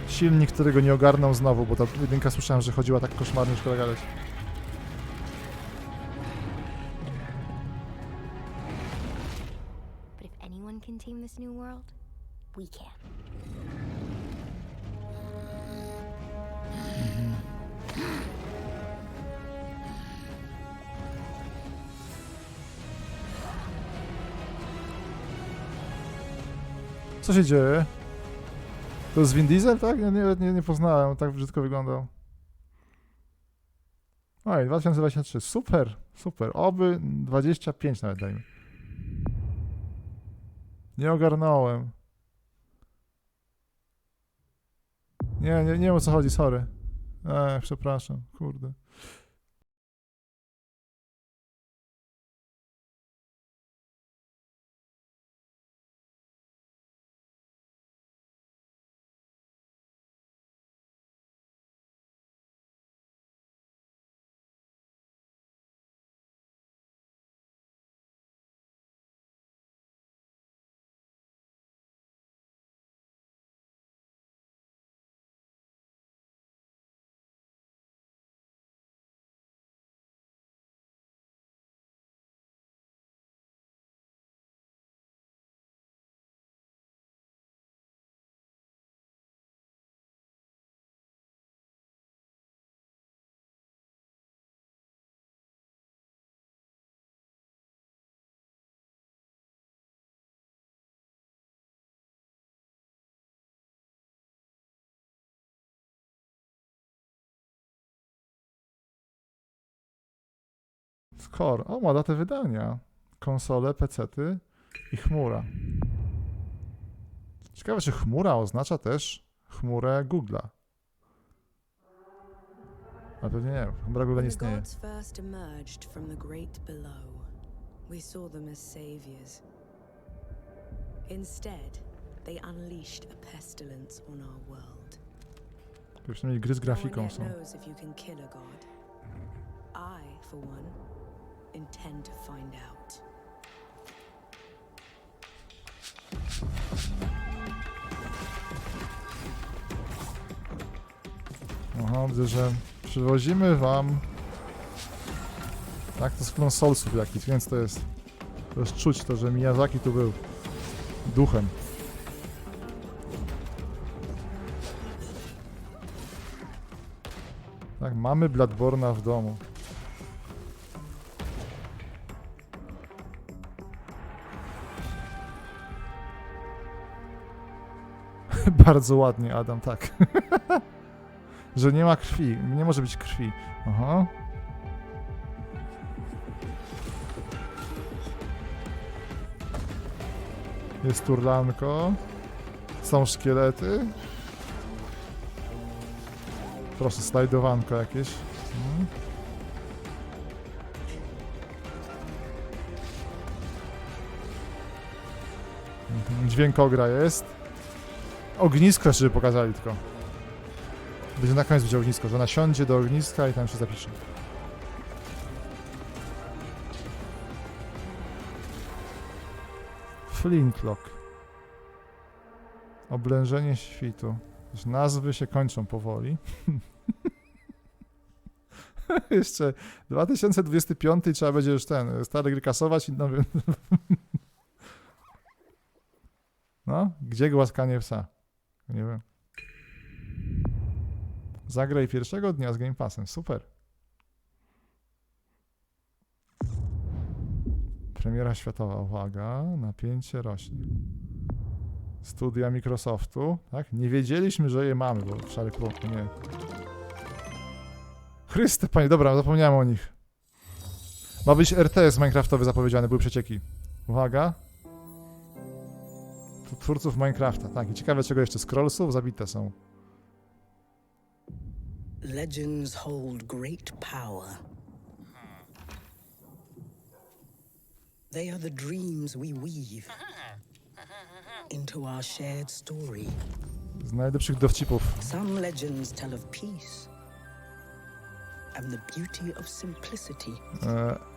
Speaker 1: Silnik, którego nie ogarnął znowu, bo ta jedynka słyszałem, że chodziła tak koszmarnie, szkoda gadać.
Speaker 19: But if anyone can tame this new world, we can.
Speaker 1: Co się dzieje? To jest Vin Diesel, tak? Ja nie poznałem, tak brzydko wyglądał. Oj, 2023, super, super. Oby 25 nawet dajmy. Nie ogarnąłem. Nie wiem o co chodzi, sorry. Przepraszam, kurde. Scorn. O, ma datę wydania. Konsole, pecety i chmura. Ciekawe, czy chmura oznacza też chmurę Google'a. Ale pewnie nie, chmura Google'a nie istnieje.
Speaker 11: When the gods first emerged from the great below, we saw them as saviors. Instead, they unleashed a pestilence on our world.
Speaker 1: To przynajmniej gry z grafiką
Speaker 11: No one
Speaker 1: są.
Speaker 11: yet knows if you can kill a god. I, for one, intend to find out.
Speaker 1: Aha, widzę, że przywozimy wam... Tak, to z Clone Soulsów jakiś, więc to jest czuć to, że Miyazaki tu był duchem. Tak, mamy Bloodborne'a w domu. Bardzo ładnie, Adam, tak. Że nie ma krwi, nie może być krwi. Aha. Jest turlanko. Są szkielety. Proszę, slajdowanko jakieś. Dźwiękogra jest. Ognisko jeszcze pokazali tylko. Będzie na koniec będzie ognisko, że ona siądzie do ogniska i tam się zapisze. Flintlock. Oblężenie świtu. Już nazwy się kończą powoli. Jeszcze 2025 trzeba będzie już stare gry kasować i nowy... No, gdzie głaskanie psa? Nie wiem. Zagraj pierwszego dnia z Game Passem. Super. Premiera światowa. Uwaga, napięcie rośnie. Studia Microsoftu, tak? Nie wiedzieliśmy, że je mamy, bo szary chłop, nie. Chryste, panie, dobra, zapomniałem o nich. Ma być RTS Minecraftowy zapowiedziany, były przecieki. Uwaga. To twórców Minecrafta, tak. I ciekawe czego jeszcze, scrollsów zabite są.
Speaker 20: Legends hold great power. They are the dreams we weave into our shared story.
Speaker 1: Z najlepszych dowcipów.
Speaker 20: Some legends tell of peace and the beauty of simplicity.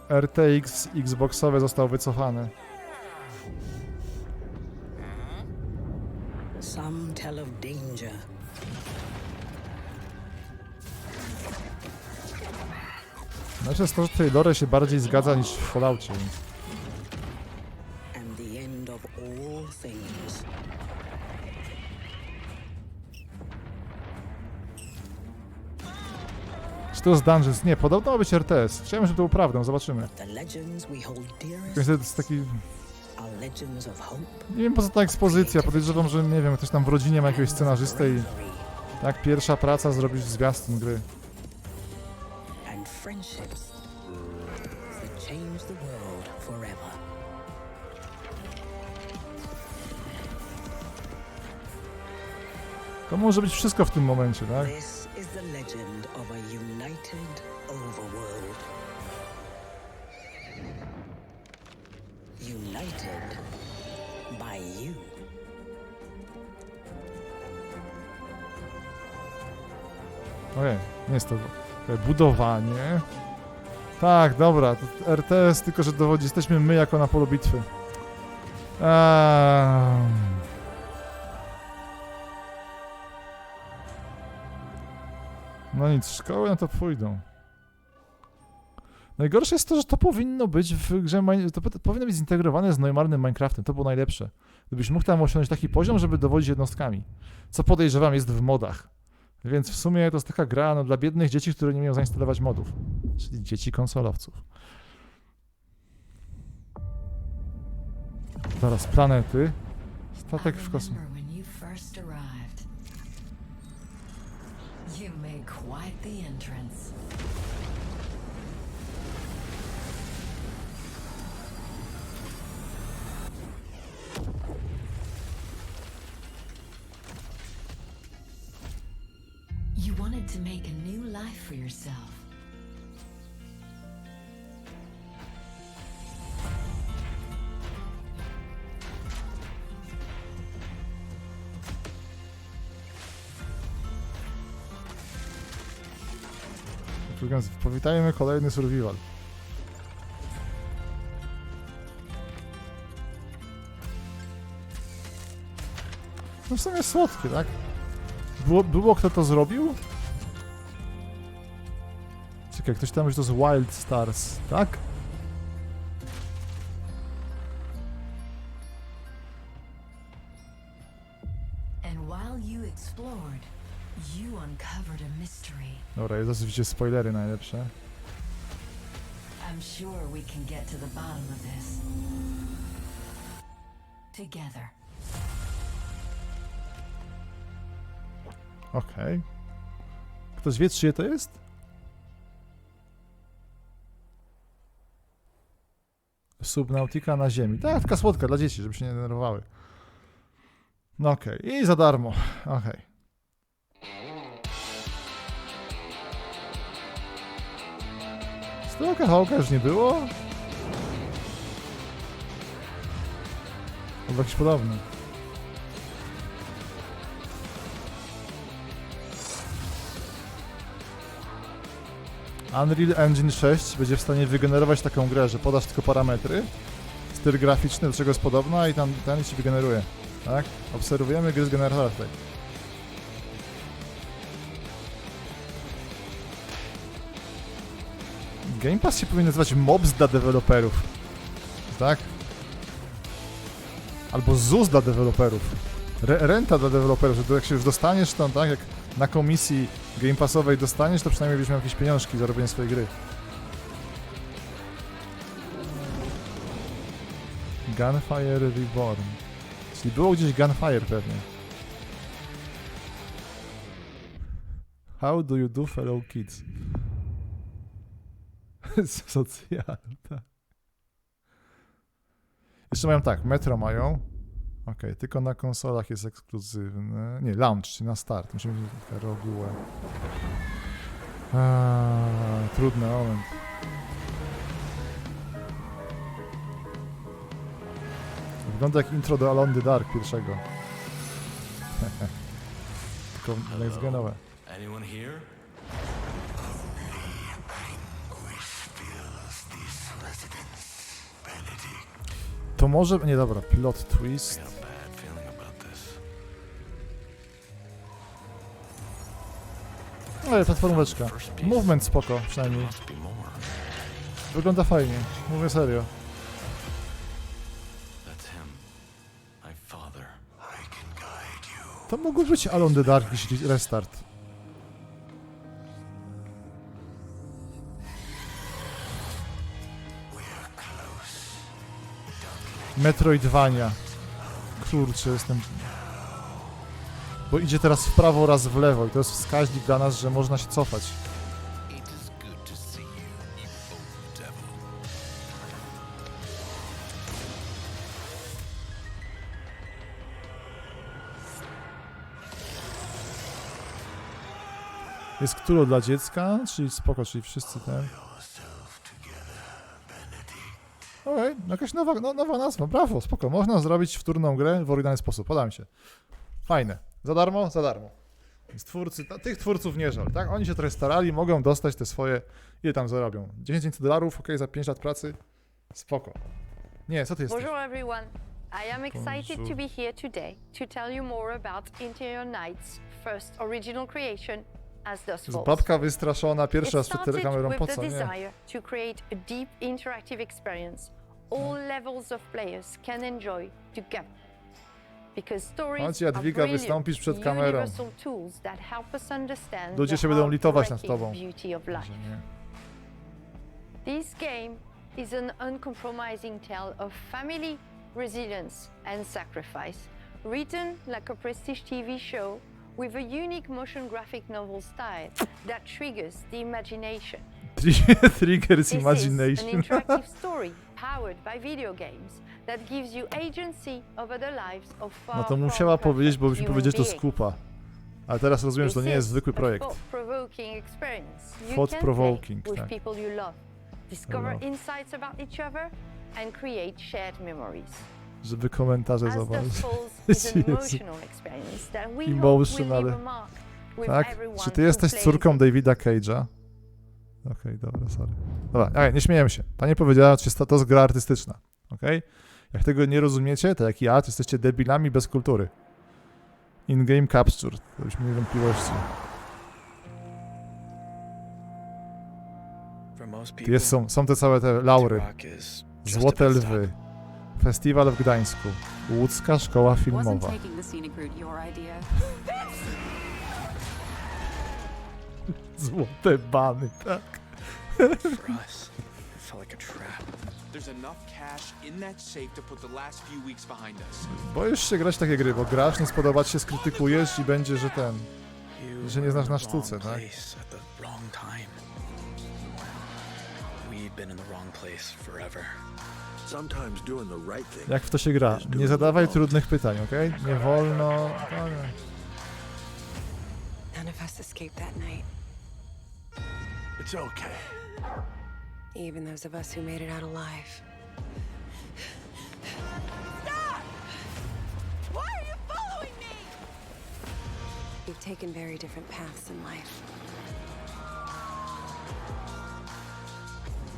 Speaker 1: RTX Xboxowe został wycofany.
Speaker 20: Some tell of danger.
Speaker 1: Znaczy jest to, że tutaj lore się bardziej zgadza niż w Falloutie.
Speaker 20: And the end of all things.
Speaker 1: Czy to jest Dungeons? Nie, podobno ma być RTS. Chciałem, żeby to był prawdą, zobaczymy.
Speaker 20: The legends we hold
Speaker 1: To
Speaker 20: dearest
Speaker 1: jest taki...
Speaker 20: are legends of hope.
Speaker 1: Nie wiem po co ta ekspozycja, podejrzewam, że nie wiem, ktoś tam w rodzinie ma jakiegoś scenarzystę i... Tak, pierwsza praca zrobić zwiastun gry.
Speaker 20: And friendships that change the world forever.
Speaker 1: To może być wszystko w tym momencie, tak?
Speaker 20: This is the legend of a united overworld. United by you.
Speaker 1: Ojej, nie jest to budowanie. Tak, dobra, to RTS, tylko że dowodzi, jesteśmy my jako na polu bitwy. No nic, szkoły na to pójdą. Najgorsze jest to, że to powinno być w grze, to powinno być zintegrowane z normalnym Minecraftem, to było najlepsze. Gdybyś mógł tam osiągnąć taki poziom, żeby dowodzić jednostkami. Co podejrzewam jest w modach. Więc w sumie to jest taka gra no, dla biednych dzieci, które nie umieją zainstalować modów. Czyli dzieci konsolowców. Zaraz, planety. Statek w kosmosie.
Speaker 21: You made quite the entrance. You wanted to make a new life for yourself.
Speaker 1: Powitajmy kolejny survival. No w sumie słodkie, tak? Było kto to zrobił? Czekaj, ktoś tam mówi, że to jest Wild Stars, tak?
Speaker 21: And while you explored, you uncovered a mystery.
Speaker 1: Dobra, jest oczywiście spoilery najlepsze.
Speaker 21: I'm sure we can get to the bottom of this. Together.
Speaker 1: Okej. Ktoś wie, czyje to jest? Subnautica na ziemi. Tak, taka słodka dla dzieci, żeby się nie denerwowały. No okej. I za darmo. Okej. Stroka Hawka już nie było? Albo jakiś podobny. Unreal Engine 6 będzie w stanie wygenerować taką grę, że podasz tylko parametry, styl graficzny, do czego jest podobna i tam ten ci wygeneruje. Tak? Obserwujemy gry z generatora tutaj. Game Pass się powinien nazywać Mobs dla deweloperów. Tak? Albo ZUS dla deweloperów. Renta dla deweloperów, że jak się już dostaniesz tam, tak, jak na komisji Game Passowej dostaniesz, to przynajmniej będziesz miał jakieś pieniążki za robienie swojej gry. Gunfire Reborn. Czyli było gdzieś Gunfire pewnie. How do you do, fellow kids? Socjalne. Jeszcze mają tak, Metro mają. Okej, tylko na konsolach jest ekskluzywny. Nie, launch, czyli na start. Musimy mieć regułę. Trudny moment. Wygląda jak intro do Alone in the Dark pierwszego. Tylko next genowe.
Speaker 18: Anyone here?
Speaker 1: To może... Nie, dobra, plot twist. Ale platformóweczka. Movement spoko, przynajmniej. Wygląda fajnie, mówię serio. To mógł być Alone in the Dark, jeśli restart. Metroidvania. Kurczę, jestem... Bo idzie teraz w prawo, raz w lewo i to jest wskaźnik dla nas, że można się cofać. Jest Cthulhu dla dziecka, czyli spoko, czyli wszyscy ten... Okej, jakaś nowa nazwa, brawo, spoko. Można zrobić wtórną grę w oryginalny sposób, podoba mi się. Fajne. Za darmo? Za darmo. Więc twórcy, tych twórców nie żal, tak? Oni się trochę starali, mogą dostać te swoje... Ile tam zarobią? $10,000, okej, za 5 lat pracy? Spoko. Nie, co ty jesteś?
Speaker 3: Bonjour everyone. I am excited to be here today to tell you more about Interior Night's first original creation as Dusk Falls.
Speaker 1: Babka wystraszona, pierwszy raz przed telekamerą, po co?
Speaker 3: It started with the desire to create a deep interactive experience all levels of players can enjoy together. Because stories are brilliant, universal tools that help us understand
Speaker 1: Ludzie się będą litować nad
Speaker 3: the
Speaker 1: tobą.
Speaker 3: beauty of life. This game is an uncompromising tale of family, resilience and sacrifice, written like a prestige TV show with a unique motion graphic novel style that triggers the imagination.
Speaker 1: Triggers imagination.
Speaker 3: This is an interactive story powered by video games that gives you agency over the lives of far,
Speaker 1: No to musiała powiedzieć, bo byśmy
Speaker 3: human
Speaker 1: powiedzieli, że to
Speaker 3: beings.
Speaker 1: skupa. Ale teraz rozumiem, że to nie jest zwykły projekt.
Speaker 3: Thought-provoking experience. You
Speaker 1: Thought-provoking,
Speaker 3: can play
Speaker 1: tak.
Speaker 3: with people you love, discover insights about each other and create shared memories.
Speaker 1: Żeby komentarze zobaczyć.
Speaker 3: Emotional experience that we
Speaker 1: Emotional.
Speaker 3: hope will leave a mark with
Speaker 1: Tak?
Speaker 3: everyone
Speaker 1: Czy ty
Speaker 3: who
Speaker 1: jesteś
Speaker 3: plays
Speaker 1: córką
Speaker 3: it.
Speaker 1: Davida Cage'a? Okej, dobra, sorry. Dobra, nie śmiejemy się. Pani powiedziała, że to jest gra artystyczna. Okej? Jak tego nie rozumiecie, to jak ja, to jesteście debilami bez kultury. In-game capture. To już mieli wątpliwości. Są te całe te laury. Złote lwy. Festiwal w Gdańsku. Łódzka Szkoła Filmowa. Złote bany, tak.
Speaker 22: There's enough cash in that safe to put the last few weeks behind us.
Speaker 1: Boisz się grać w takie gry, bo grasz, nie spodoba ci się, skrytykujesz i będzie, że że nie znasz na sztuce, tak? Jak w to się gra? Nie zadawaj trudnych pytań, okej? Nie wolno...
Speaker 11: None of us escaped that night.
Speaker 7: It's okay.
Speaker 11: Even those of us who made it out alive.
Speaker 6: Stop! Why are you following me?
Speaker 11: We've taken very different paths in life.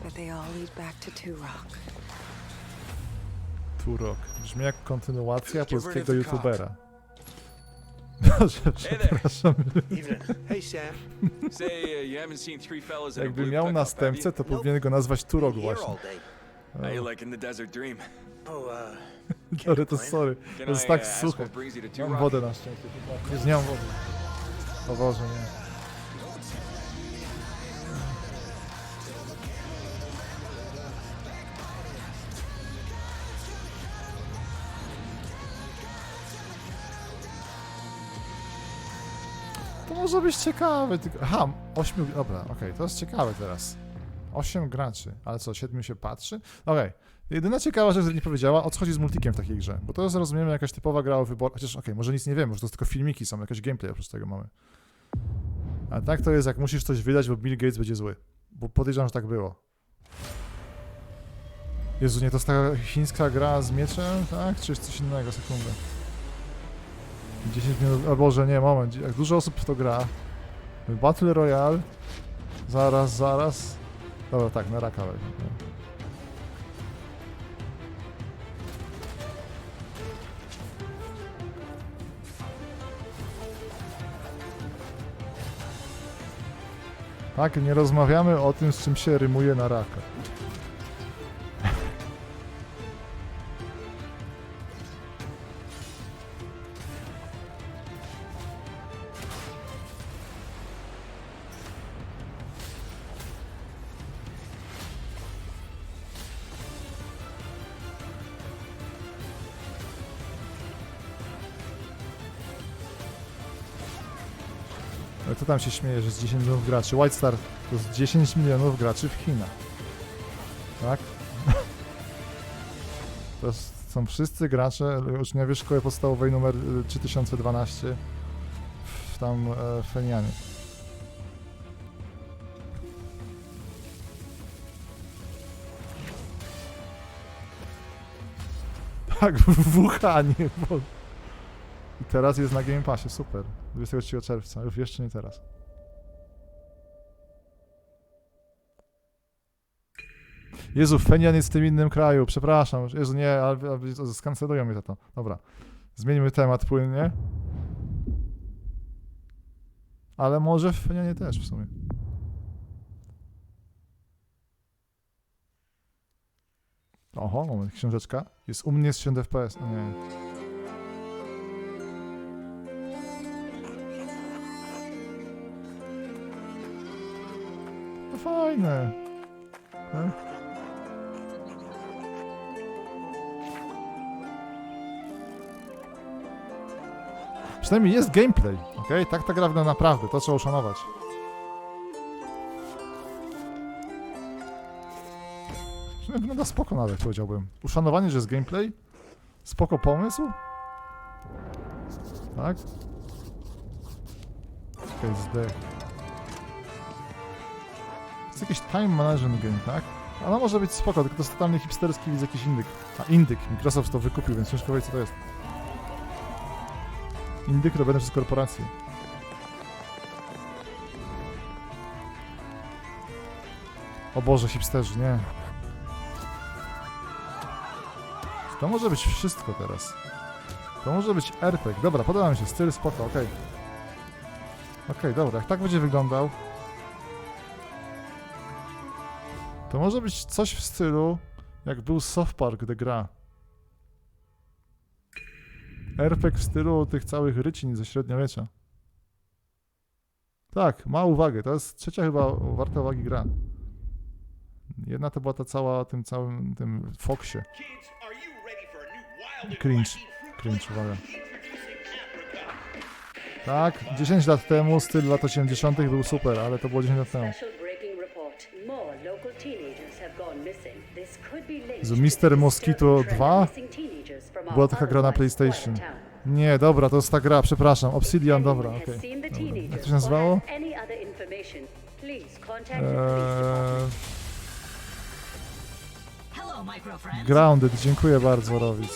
Speaker 11: But they all lead back to Turok.
Speaker 1: Turok. Brzmi jak kontynuacja polskiego youtubera. Boże, przepraszam.
Speaker 22: Hey Sam. Say you haven't seen three fellas in a
Speaker 1: Jakby
Speaker 22: blue
Speaker 1: miał
Speaker 22: pickup,
Speaker 1: następcę, to powinien go nazwać Turok właśnie.
Speaker 2: How you liking the desert dream?
Speaker 1: Sorry, to sorry. To jest tak suche. Mam wodę na szczęście. Już nie mam wody. O Boże, nie. To może być ciekawe, tylko... Aha, 8... Dobra, okej, to jest ciekawe teraz. 8 graczy, ale co, 7 się patrzy? Okej. Jedyna ciekawa rzecz, że nie powiedziała, o co chodzi z multikiem w takiej grze. Bo to jest, rozumiemy, jakaś typowa gra o wyborach. Chociaż okej, może nic nie wiemy, może to tylko filmiki są, jakieś gameplay oprócz tego mamy. A tak to jest, jak musisz coś wydać, bo Bill Gates będzie zły. Bo podejrzewam, że tak było. Jezu, nie, to jest ta chińska gra z mieczem, tak? Czy jest coś innego? Sekundę. 10 minut, o Boże, nie, moment. Jak dużo osób w to gra. Battle Royale. Zaraz. Dobra, tak, Naraka. Tak, nie rozmawiamy o tym, z czym się rymuje Naraka. Ale to tam się śmieje, że jest 10 milionów graczy. White Star to jest 10 milionów graczy w Chinach. Tak? To są wszyscy gracze, uczniowie szkoły podstawowej numer 3012 w tam Fenianie. Tak, w Wuhanie. Bo... I teraz jest na Game Passie, super. 23 czerwca, już jeszcze nie teraz. Jezu, Fenian jest w tym innym kraju, przepraszam. Jezu, nie, ale skancelują mnie za to. Dobra, zmieńmy temat płynnie. Ale może w Fenianie też w sumie. Oho, moment, książeczka. Jest u mnie 60 FPS, o nie. To fajne. Tak? Przynajmniej jest gameplay, okej? Tak ta gra wygląda naprawdę, to trzeba uszanować. Wygląda spoko nawet, powiedziałbym. Uszanowanie, że jest gameplay? Spoko pomysł? Tak? Okej, zdech. Jest jakiś time management game, tak? Ona może być spoko, tylko to jest totalnie hipsterski, widzę jakiś indyk. A, indyk. Microsoft to wykupił, więc ciężko wiedzieć, co to jest. Indyk robiony przez korporacje. O Boże, hipsterzy, nie. To może być wszystko teraz. To może być RPG. Dobra, podoba mi się, styl spoko, okej. Okej, dobra, jak tak będzie wyglądał, to może być coś w stylu, jak był South Park, The gra. RPG w stylu tych całych rycin ze średniowiecza. Tak, ma uwagę, to jest trzecia chyba warta uwagi gra. Jedna to była ta cała, tym całym, tym Foxie. Cringe, uwaga. Tak, 10 lat temu, styl lat 80 był super, ale to było 10 lat temu. Z Mr. Mosquito 2? Była taka gra na PlayStation. Nie, dobra, to jest ta gra, przepraszam. Obsidian, dobra, okej. Dobra. Jak to się nazywało? Grounded, dziękuję bardzo, Rowic.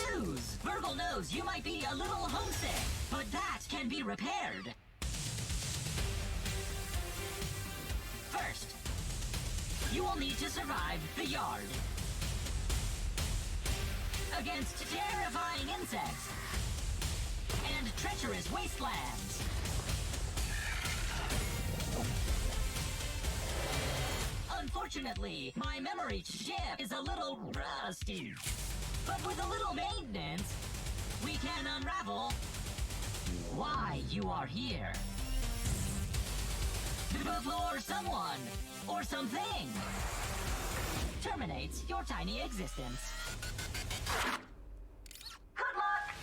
Speaker 4: You will need to survive the yard against terrifying insects and treacherous wastelands. Unfortunately, my memory chip is a little rusty. But with a little maintenance, we can unravel why you are here. Before someone or something terminates your tiny existence. Good luck!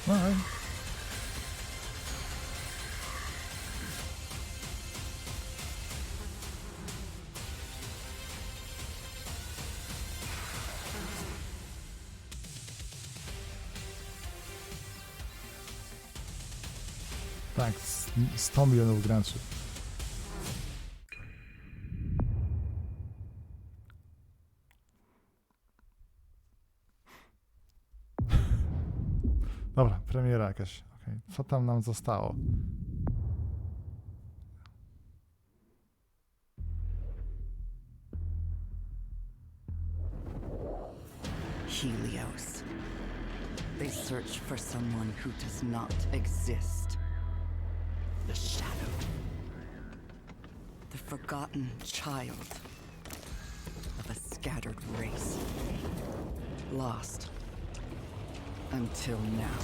Speaker 1: Alright. Tak, 100 milionów graczy. Dobra, premiera jakaś. Okay. Co tam nam zostało?
Speaker 2: Helios. They search for someone who does not exist. The shadow. The forgotten child of a scattered race. Lost. Until now.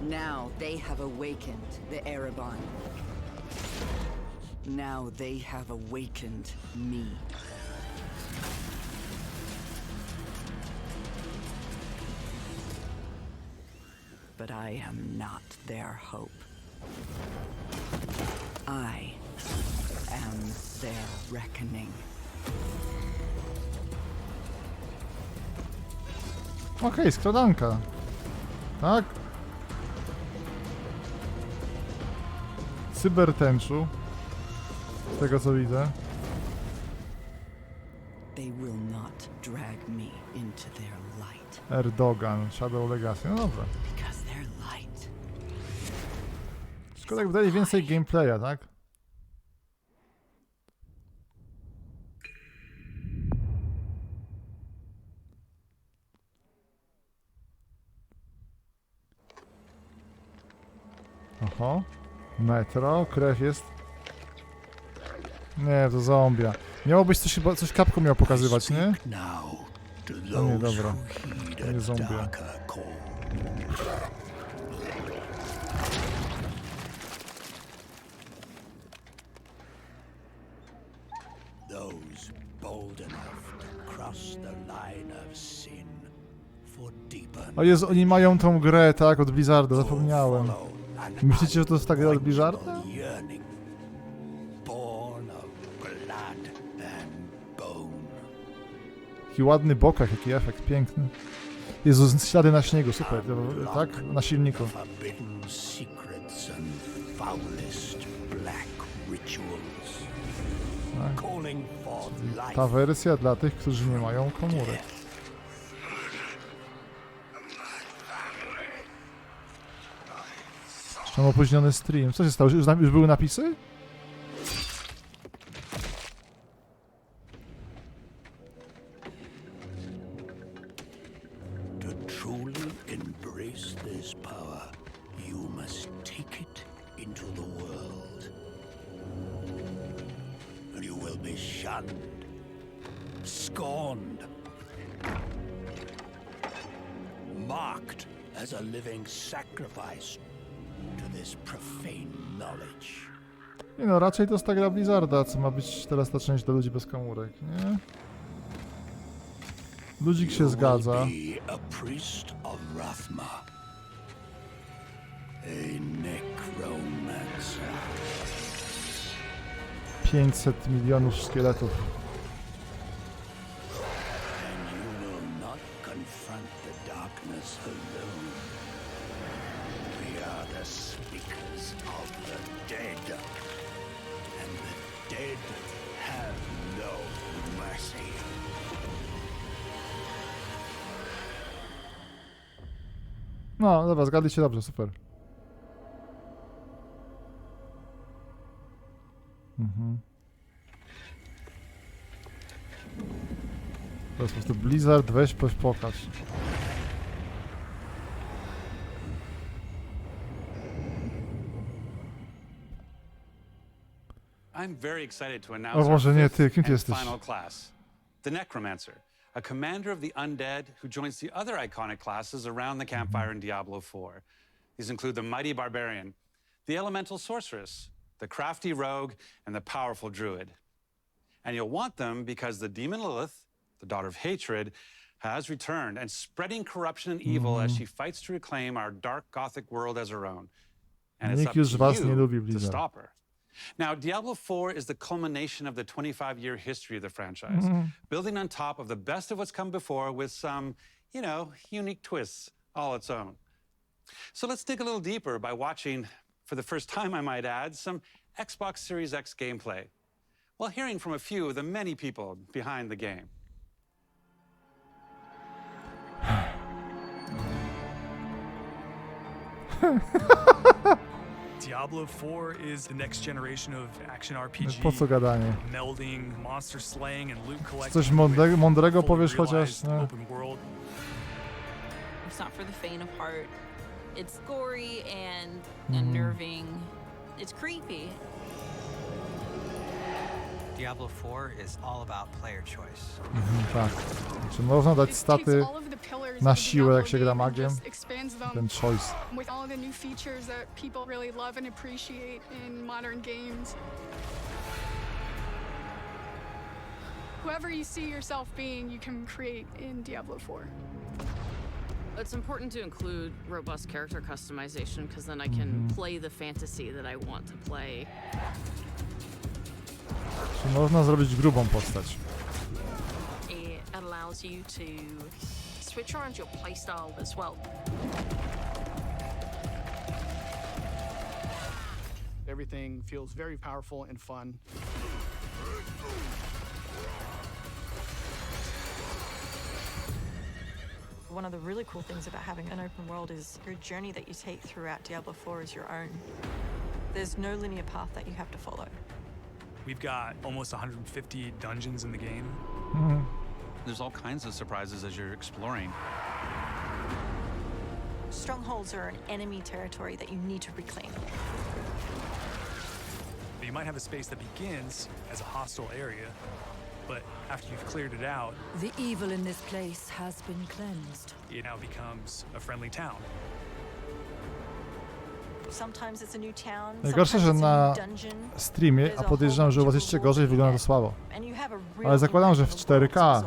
Speaker 2: Now they have awakened the Erebon. Now they have awakened me. But I am not their hope. I am their reckoning.
Speaker 1: Okej, skradanka. Tak? Cybertęczu. Z tego co widzę.
Speaker 2: They will not drag me into their light.
Speaker 1: Erdogan, Shadow Legacy. No dobra.
Speaker 2: Because their light.
Speaker 1: Szkoda, jakby dali więcej gameplaya, tak? Oho. Metro, krew jest. Nie, to zombia. Miało być coś, chyba coś Capcom miał pokazywać, nie? No nie, dobra. To nie zombia.
Speaker 8: Those bold enough to cross the line of sin for deeper.
Speaker 1: O Jezu, oni mają tą grę, tak, od Blizzarda, zapomniałem. Myślicie, że to jest ta gra od Blizzarda? Jaki ładny bokach, jaki efekt piękny. Jezu, ślady na śniegu, super, tak? Na silniku. Tak. Ta wersja dla tych, którzy nie mają komórek. Jeszcze mam opóźniony stream. Co się stało? Już były napisy?
Speaker 8: Scorned, marked as a living sacrifice to this profane knowledge.
Speaker 1: Nie no, raczej to jest ta gra Blizzarda, co ma być teraz ta część dla ludzi bez komórek, nie? Ludzik się zgadza.
Speaker 8: A priest of Rathma, a necromancer.
Speaker 1: 500 milionów szkieletów. No, dobra, zgadliście dobrze, super. To jest po prostu Blizzard, weź pokaż.
Speaker 9: I'm very excited to
Speaker 1: O
Speaker 9: announce our
Speaker 1: Boże, nie,
Speaker 9: fifth
Speaker 1: ty, kim ty
Speaker 9: and
Speaker 1: jesteś?
Speaker 9: final class, the Necromancer, a commander of the undead who joins the other iconic classes around the campfire in Diablo 4. These include the mighty barbarian, the elemental sorceress, the crafty rogue, and the powerful druid. And you'll want them because the demon Lilith, the daughter of hatred, has returned and spreading corruption and evil as she fights to reclaim our dark gothic world as her own. And it's
Speaker 1: Nikt
Speaker 9: up
Speaker 1: już
Speaker 9: to
Speaker 1: was nie
Speaker 9: you
Speaker 1: lubi
Speaker 9: to
Speaker 1: Blizzard.
Speaker 9: stop her. Now, Diablo 4 is the culmination of the 25-year history of the franchise, building on top of the best of what's come before with some, you know, unique twists all its own. So let's dig a little deeper by watching, for the first time I might add, some Xbox Series X gameplay, while hearing from a few of the many people behind the game.
Speaker 13: Diablo 4 is the next generation of action RPG,
Speaker 1: Po co gadanie?
Speaker 13: melding monster slaying and loot collecting.
Speaker 1: Coś mądrego powiesz chociaż? Nie?
Speaker 13: Open world.
Speaker 23: It's not for the faint of heart. It's gory and unnerving. It's creepy.
Speaker 24: Diablo 4 is all about player choice.
Speaker 1: Tak. Czy można dać staty na siłę, jak się gra magiem? Ten choice.
Speaker 25: With all the new features that people really love and appreciate in modern games. Whoever you see yourself being, you can create in Diablo 4.
Speaker 26: It's important to include robust character customization because then I can play the fantasy that I want to play.
Speaker 1: Czy można zrobić grubą postać?
Speaker 27: It allows you to switch around your playstyle as well.
Speaker 28: Everything feels very powerful and fun.
Speaker 29: One of the really cool things about having an open world is your journey that you take throughout Diablo 4 is your own. There's no linear path that you have to follow.
Speaker 13: We've got almost 150 dungeons in the game.
Speaker 9: There's all kinds of surprises as you're exploring.
Speaker 29: Strongholds are an enemy territory that you need to reclaim.
Speaker 13: You might have a space that begins as a hostile area, but after you've cleared it out,
Speaker 30: the evil in this place has been cleansed.
Speaker 13: It now becomes a friendly town.
Speaker 29: Sometimes it's a new town,
Speaker 1: Najgorsze, że na streamie, a podejrzewam, że u was jeszcze gorzej, wygląda to słabo. Ale zakładam, że w 4K,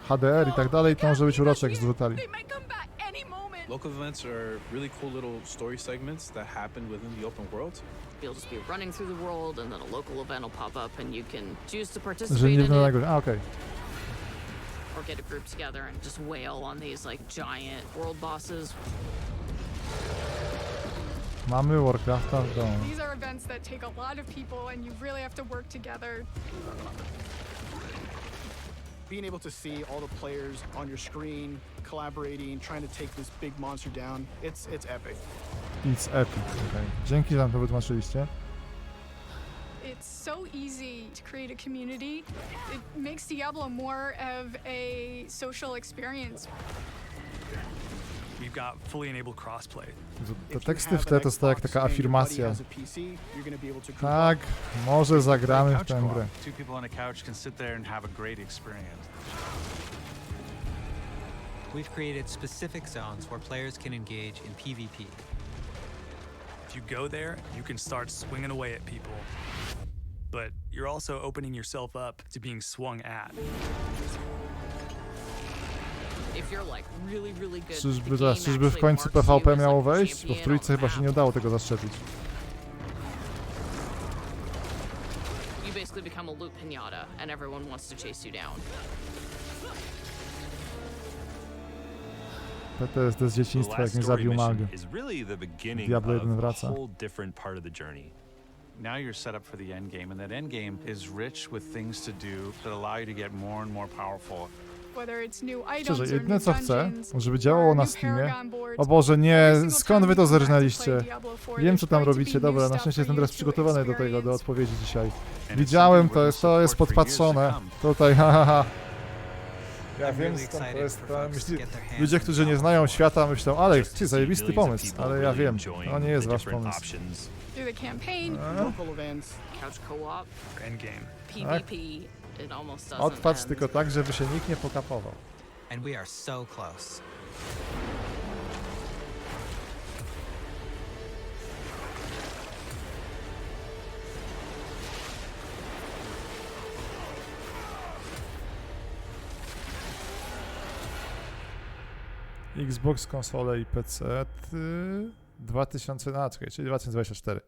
Speaker 1: HDR i tak dalej, to może być urocze, jak z detali.
Speaker 22: Local events are really cool little story segments that happen within the open world.
Speaker 26: You'll just be running through the world and then a local event will pop up and you can choose to
Speaker 1: Że
Speaker 26: participate
Speaker 1: nie
Speaker 26: in
Speaker 1: na
Speaker 26: it
Speaker 1: górze. A, okej.
Speaker 26: or get a group together and just wail on these like giant world bosses.
Speaker 1: Mamy Warcrafta w domu.
Speaker 25: These are events that take a lot of people and you really have to work together.
Speaker 28: Being able to see all the players on your screen, collaborating, trying to take this big monster down, it's epic.
Speaker 1: It's epic, okej. Dzięki, że nam to wytłumaczyliście.
Speaker 25: It's so easy to create a community. It makes Diablo more of a social experience.
Speaker 13: we've got fully enabled crossplay.
Speaker 1: Te teksty w tle to jest jak taka afirmacja. Tak, może zagramy w tę grę.
Speaker 31: Two people on a couch can sit there and have a great experience.
Speaker 24: We've created specific zones where players can engage in PvP.
Speaker 13: If you go there, you can start swinging away at people. But you're also opening yourself up to being swung at.
Speaker 1: Czyżby w końcu PvP miało wejść? Bo w trójce chyba się nie udało tego zaszczepić.
Speaker 26: You basically become a loot pinata and everyone wants to chase you down.
Speaker 1: Bethesda z dzieciństwa, jak nie zabił maga. Diablo 1 wraca.
Speaker 31: Now you're set up for the end game, and that end game is rich with things to do that allow you to get more and more powerful.
Speaker 25: whether it's new items
Speaker 1: Szczerze,
Speaker 25: or
Speaker 1: jedyne
Speaker 25: new
Speaker 1: co chcę,
Speaker 25: dungeons,
Speaker 1: żeby działało na
Speaker 25: or new
Speaker 1: Steamie.
Speaker 25: Paragon boards.
Speaker 1: O Boże, nie,
Speaker 25: Every single
Speaker 1: skąd wy
Speaker 25: time
Speaker 1: to
Speaker 25: you come back to play
Speaker 1: zerżnęliście?
Speaker 25: Diablo 4,
Speaker 1: Wiem co
Speaker 25: there's
Speaker 1: tam
Speaker 25: going to
Speaker 1: robicie,
Speaker 25: be
Speaker 1: dobra,
Speaker 25: new
Speaker 1: na
Speaker 25: stuff
Speaker 1: szczęście
Speaker 25: for
Speaker 1: jestem
Speaker 25: you
Speaker 1: teraz
Speaker 25: to
Speaker 1: przygotowany do tego, do
Speaker 25: experience.
Speaker 1: odpowiedzi dzisiaj. Widziałem, to jest podpatrzone. Tutaj, hahaha. Ja wiem skąd to jest, ludzie, którzy nie znają świata myślą, ale ty, zajebisty pomysł, ale ja wiem, to nie jest wasz pomysł.
Speaker 25: Through the campaign,
Speaker 28: Local events.
Speaker 26: Couch co-op,
Speaker 13: Endgame.
Speaker 26: PvP, it almost doesn't
Speaker 1: Odpatrz
Speaker 26: end.
Speaker 1: tylko tak, żeby się nikt nie pokapował.
Speaker 24: And we are so close.
Speaker 1: Xbox, konsole i PC 2000, czyli 2024.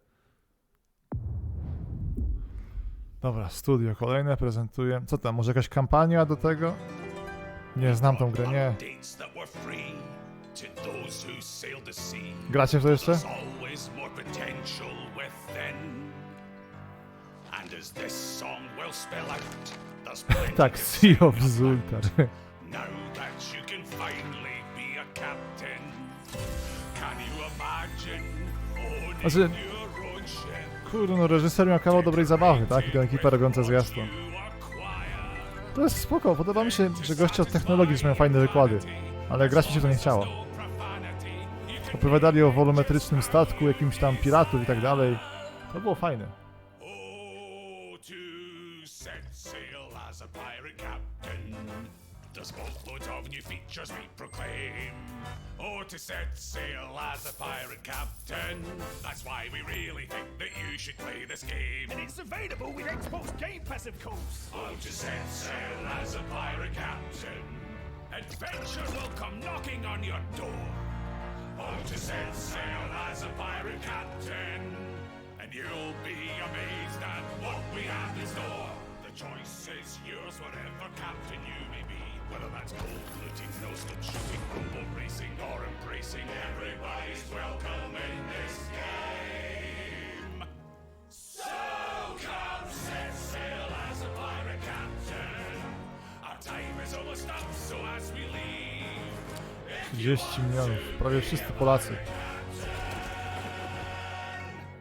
Speaker 1: Dobra, studio kolejne prezentuję. Co tam, może jakaś kampania do tego? Nie, znam tą grę, nie. Gracie w to jeszcze? Tak, Sea of Zultar. Znaczy, kurde, no reżyser miał kawał dobrej zabawy, tak? I ta ekipa robiąca zwiastun. To jest spoko, podoba mi się, że goście od technologii mają fajne wykłady. Ale grać mi się to nie chciało. Opowiadali o wolumetrycznym statku, jakimś tam piratów i tak dalej. To było fajne.
Speaker 5: Oh, to set sail as a pirate captain. That's why we really think that you should play this game. And it's available with Xbox Game Pass, of course. Oh, to set sail as a pirate captain. Adventure will come knocking on your door. Oh, to set sail as a pirate captain. And you'll be amazed at what we have in store. The choice is yours, whatever captain you may be. Whether that's gold looting, no-scope shooting, rumble racing, or embracing, everybody's welcome in this game. So come set sail as a pirate captain. Our time is almost up, so as we leave,
Speaker 1: 30 milionów, prawie wszyscy Polacy.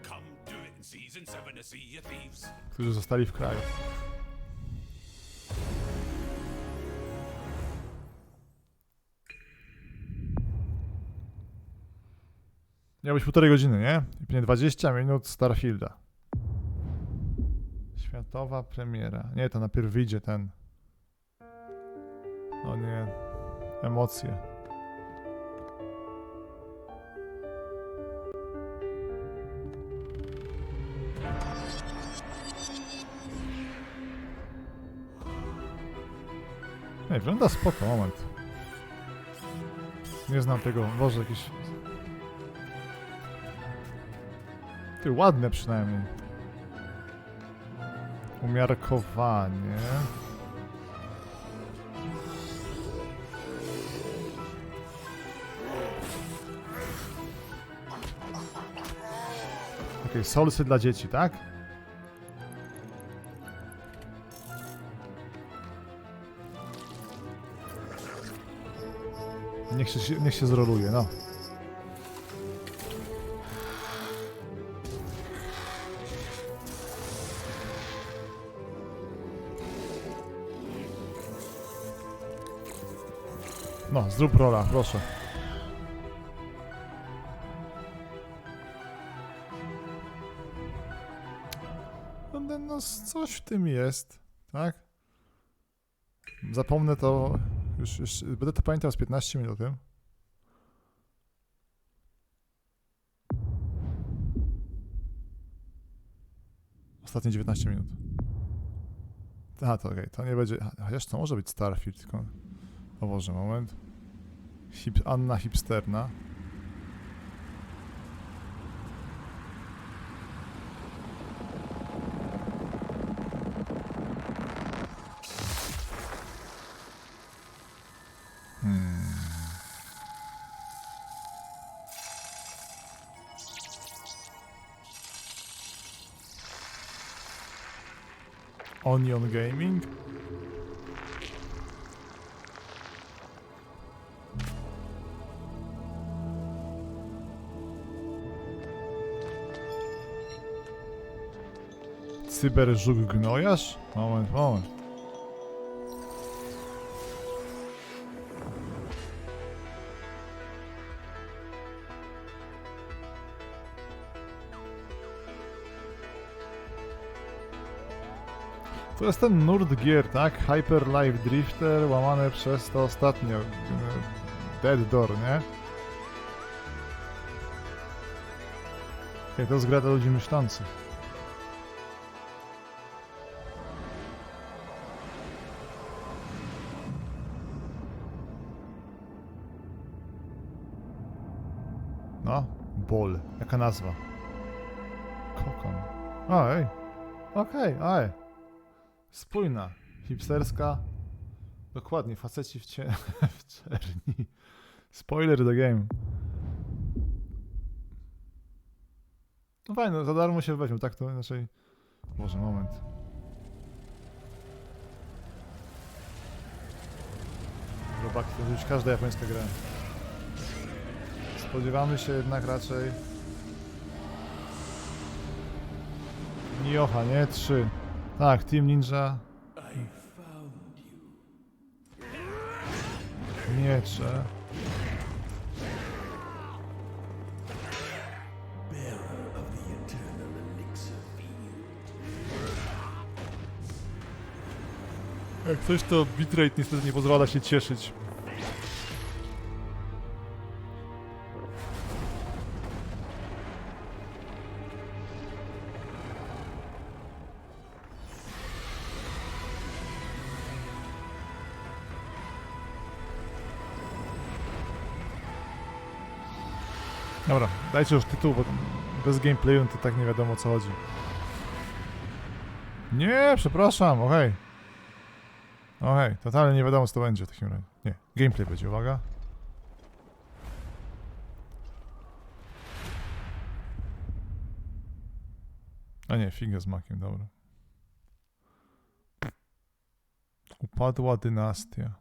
Speaker 5: come do it in season 7 to see your thieves.
Speaker 1: Którzy zostali w kraju. Miał być 1,5 godziny, nie? I pewnie 20 minut Starfielda. Światowa premiera. Nie, to najpierw wyjdzie ten. O nie. Emocje. Nie, wygląda spoko, moment. Nie znam tego, Boże, jakieś... Ty, ładne przynajmniej. Umiarkowanie. Okej, solsy dla dzieci, tak? Niech się zroluje, no. No, zrób rola, proszę. No, coś w tym jest, tak? Zapomnę to, już będę to pamiętał z 15 minut. Ostatnie 19 minut. A, to okej, to nie będzie, chociaż to może być Starfield, tylko... O Boże, moment. Anna Hipsterna. Onion Gaming. Cyberżuk gnojarz? Moment, moment. To jest ten nurt gier, tak? Hyper Life Drifter łamane przez to ostatnio. Dead Door, nie? To jest gra dla ludzi myślących. No, Ball. Jaka nazwa? Cocoon. O, ej. Okej, ej. Spójna. Hipsterska. Dokładnie, faceci w czerni. Spoiler the game. No fajnie, za darmo się weźmie, tak to inaczej... Boże, moment. Robaki to już każda japońska gra. Spodziewamy się jednak raczej... Nioha, nie? 3. Tak, Team Ninja. Miecze. Jak coś, to bitrate niestety nie pozwala się cieszyć. Dobra, dajcie już tytuł, bo bez gameplayu to tak nie wiadomo o co chodzi. Nie, przepraszam, okej. Okej, totalnie nie wiadomo co to będzie w takim razie. Nie, gameplay będzie, uwaga. A nie, figa z makiem, dobra. Upadła dynastia.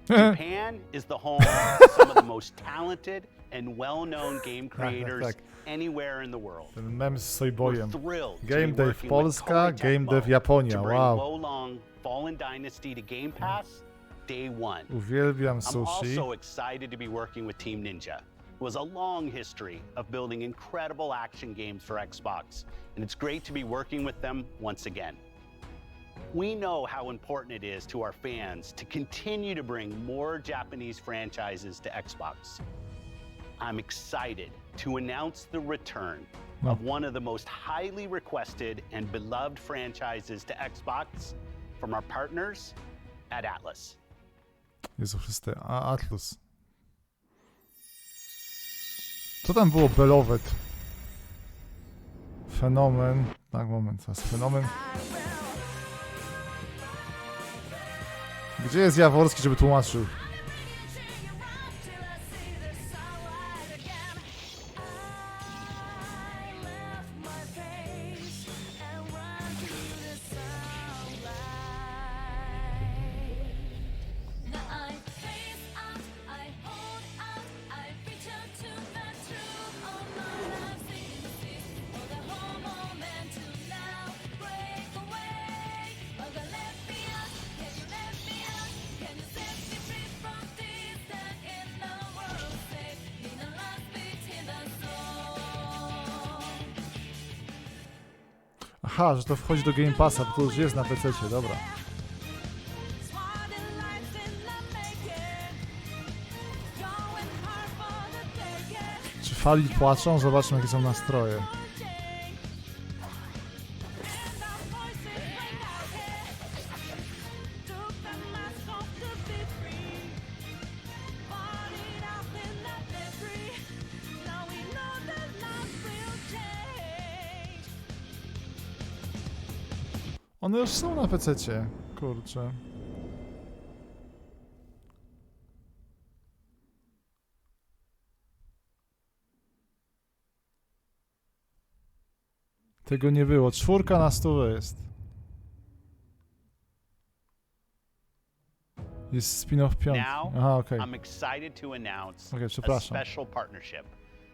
Speaker 3: Japan is the home of some of the most talented and well-known game creators anywhere in the world.
Speaker 1: Ten mem z Soyboyem.
Speaker 3: We're thrilled to
Speaker 1: Game
Speaker 3: be
Speaker 1: Dev
Speaker 3: working
Speaker 1: Polska,
Speaker 3: with
Speaker 1: Game Dev
Speaker 3: Kojima
Speaker 1: Japonia,
Speaker 3: to bring
Speaker 1: wow.
Speaker 3: Wolong Fallen Dynasty to Game Pass day one.
Speaker 1: Uwielbiam
Speaker 3: I'm
Speaker 1: sushi.
Speaker 3: also excited to be working with Team Ninja, who has a long history of building incredible action games for Xbox, and it's great to be working with them once again. We know how important it is to our fans to continue to bring more Japanese franchises to Xbox. I'm excited to announce the return of one of the most highly requested and beloved franchises to Xbox from our partners at Atlas.
Speaker 1: Jezu Chryste, a Atlus. Co tam było Belowet? Fenomen. Tak, moment, teraz fenomen. Gdzie jest Jaworski, żeby tłumaczył? Aha, że to wchodzi do Game Passa, bo to już jest na PC-cie, dobra. Czy fali płaczą? Zobaczmy jakie są nastroje. One już są na PC-cie, kurczę. Tego nie było. 4 na 100 jest. Jest spin-off 5.
Speaker 3: Now,
Speaker 1: Aha, okej.
Speaker 3: I'm excited to announce
Speaker 1: Okej,
Speaker 3: a
Speaker 1: przepraszam.
Speaker 3: special partnership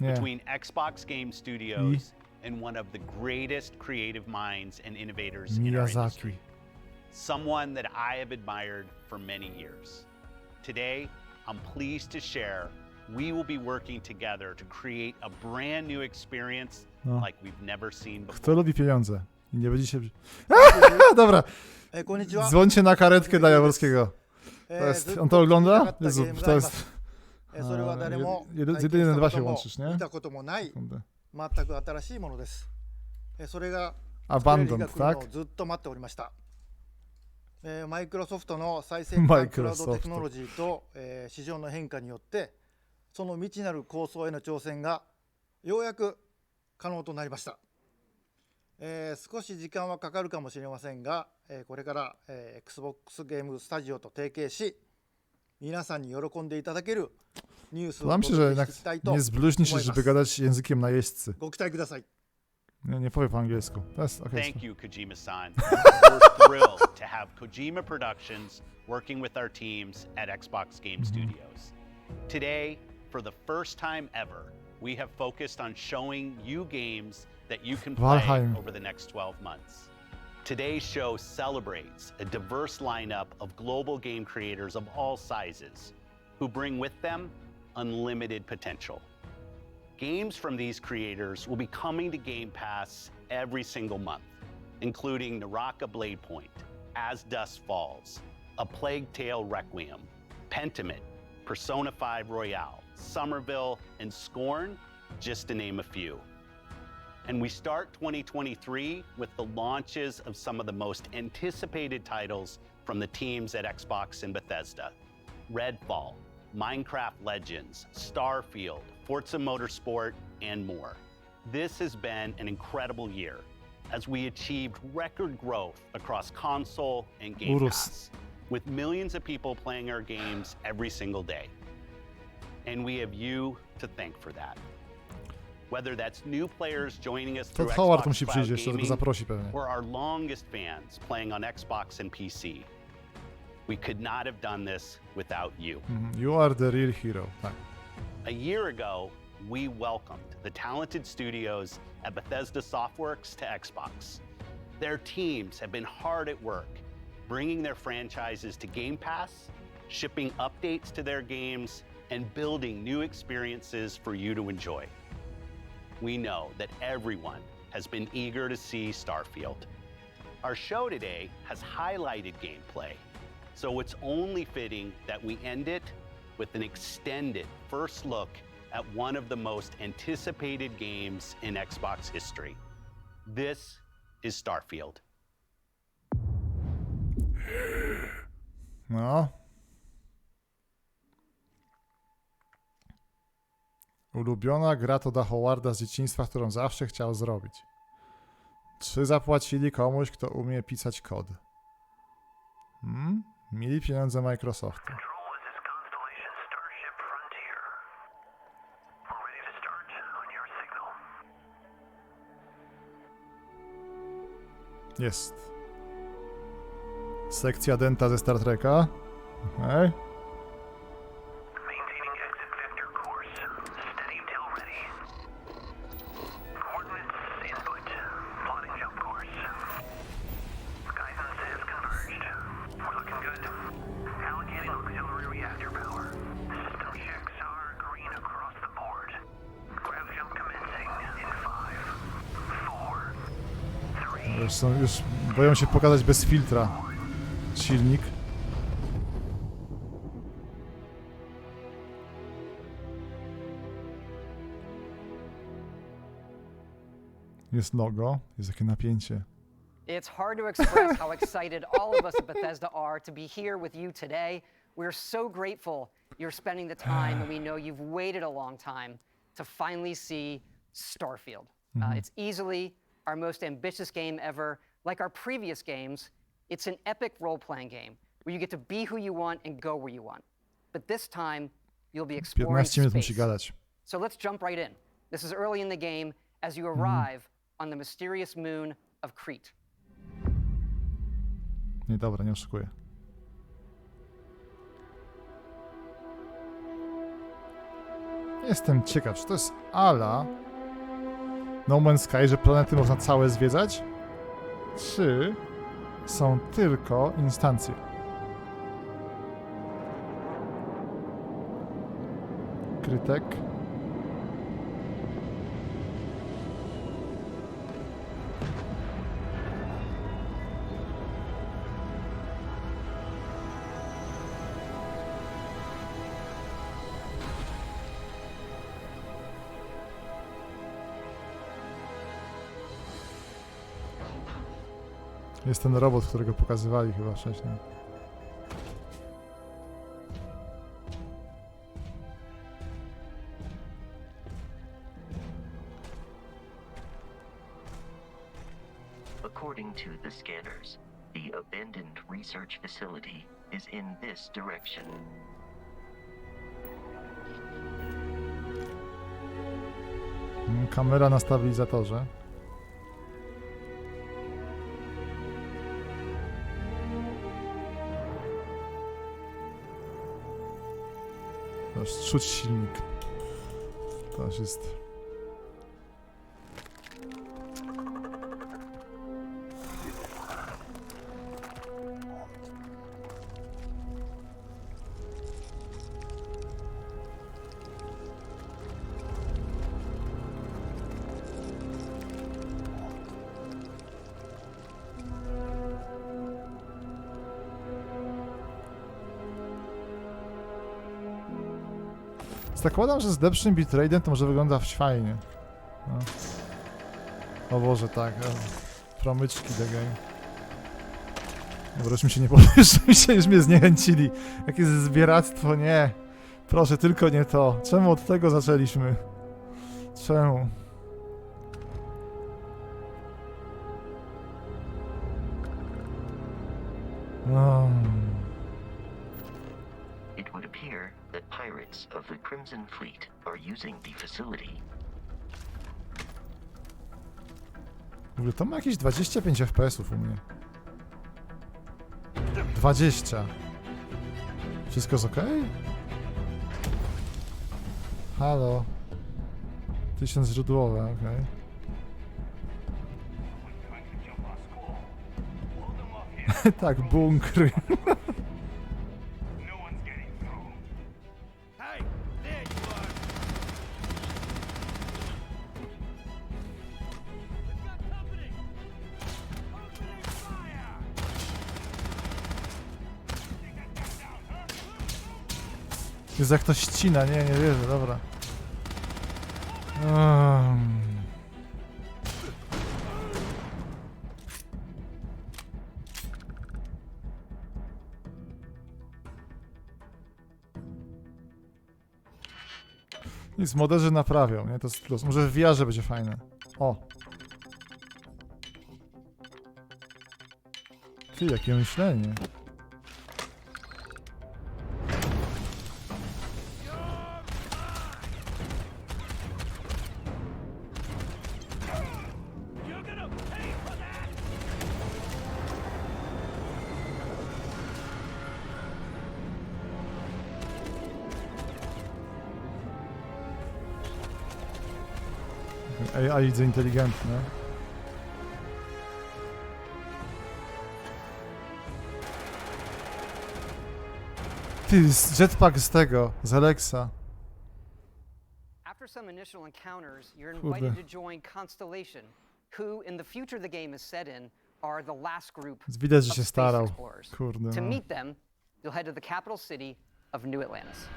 Speaker 1: Nie.
Speaker 3: between Xbox Game Studios and one of the greatest creative minds and innovators in our industry.
Speaker 1: Miyazaki.
Speaker 3: Someone that I have admired for many years. Today, I'm pleased to share we will be working together to create a brand new experience
Speaker 1: No.
Speaker 3: like we've never seen before.
Speaker 1: Kto lubi pieniądze? I nie będzie się... Dobra. Dzwońcie na karetkę dla Jaworskiego. To jest... On to ogląda? Jezu, to jest... Z 1-2 się łączysz, nie? Sekundę. Abandoned, tak?
Speaker 7: マイクロソフトの最先端クラウドテクノロジーと、市場の変化によってその未知なる構想への挑戦がようやく可能となりました、少し時間はかかるかもしれませんが、これから、Xbox ゲームスタジオと提携し皆さんに喜んでいただけるニュースをお
Speaker 1: Podoba mi się, że
Speaker 7: 届け
Speaker 1: jednak
Speaker 7: していきたいと
Speaker 1: nie
Speaker 7: 思い
Speaker 1: zbluźni się,
Speaker 7: ます
Speaker 1: żeby gadać językiem najeźdźcy.
Speaker 7: ご期待ください
Speaker 1: Nie powie po angielsku. To jest okej.
Speaker 3: Thank you, Kojima-san. We're thrilled to have Kojima Productions working with our teams at Xbox Game Studios. Today, for the first time ever, we have focused on showing you games that you can play
Speaker 1: Valheim.
Speaker 3: over the next 12 months. Today's show celebrates a diverse lineup of global game creators of all sizes who bring with them unlimited potential. Games from these creators will be coming to Game Pass every single month, including Naraka Blade Point, As Dusk Falls, A Plague Tale Requiem, Pentiment, Persona 5 Royale, Somerville, and Scorn, just to name a few. And we start 2023 with the launches of some of the most anticipated titles from the teams at Xbox and Bethesda. Redfall, Minecraft Legends, Starfield, Forza Motorsport, and more. This has been an incredible year as we achieved record growth across console and Game Pass, with millions of people playing our games every single day. And we have you to thank for that. Whether that's new players joining us through
Speaker 1: Todd Howard
Speaker 3: Xbox
Speaker 1: musi
Speaker 3: Cloud
Speaker 1: przyjść jeszcze, go
Speaker 3: Gaming,
Speaker 1: zaprosi pewnie.
Speaker 3: or our longest fans playing on Xbox and PC. We could not have done this without you.
Speaker 1: You are the real hero. Tak.
Speaker 3: A year ago, we welcomed the talented studios at Bethesda Softworks to Xbox. Their teams have been hard at work, bringing their franchises to Game Pass, shipping updates to their games, and building new experiences for you to enjoy. We know that everyone has been eager to see Starfield. Our show today has highlighted gameplay, so it's only fitting that we end it with an extended first look at one of the most anticipated games in Xbox history. This is Starfield.
Speaker 1: No. Ulubiona gra Todda Howarda z dzieciństwa, którą zawsze chciał zrobić. Czy zapłacili komuś, kto umie pisać kod? Mieli pieniądze Microsoftu. Jest. Sekcja denta ze Star Treka. Okej. Już boją się pokazać bez filtra silnik. Jest logo, jest takie napięcie.
Speaker 10: It's hard to express how excited all of us at Bethesda are to be here with you today. We're so grateful you're spending the time, and we know you've waited a long time to finally see Starfield. It's easily our most ambitious game ever. Like our previous games, it's an epic role-playing game where you get to be who you want and go where you want. But this time, you'll be exploring
Speaker 1: 15 minut musi
Speaker 10: space.
Speaker 1: gadać.
Speaker 10: So let's jump right in. This is early in the game as you arrive on the mysterious moon of Crete.
Speaker 1: Nie, dobra, nie oszukuję. Jestem ciekaw, czy to jest ala No Man's Sky, że planety można całe zwiedzać? Czy są tylko instancje? Krytek. Jest ten robot, którego pokazywali chyba wcześniej.
Speaker 6: According to the scanners, the abandoned research facility is in this direction.
Speaker 1: Kamera na stabilizatorze. To już czuć silnik. To już jest... Zakładam, że z lepszym bitrate'em to może wygląda fajnie. No. O Boże, tak. Promyczki the game. Dobra, już mnie zniechęcili. Jakie zbieractwo, nie. Proszę, tylko nie to. Czemu od tego zaczęliśmy? Czemu? No.
Speaker 6: It would appear that pirates of the Crimson Fleet are using the facility.
Speaker 1: W ogóle to ma jakieś 25 FPS-ów u mnie. 20. Wszystko jest okej? Halo. 1000 źródłowe, okej. Tak, bunkry. Jest jak to ścina, nie wierzę, dobra. Nic, moderzy naprawią, nie? To jest plus. Może w VR-ze będzie fajne. O! Ty, jakie myślenie. AI widzę inteligentne. Ty, jetpack z tego, z Alexa.
Speaker 10: After some initial encounters, you're invited to join Constellation, who in the future the game is set in are the last group
Speaker 1: Widać, że się
Speaker 10: of
Speaker 1: starał.
Speaker 10: space explorers.
Speaker 1: Kurde,
Speaker 10: To
Speaker 1: no.
Speaker 10: meet them, you'll head to the capital city of New Atlantis.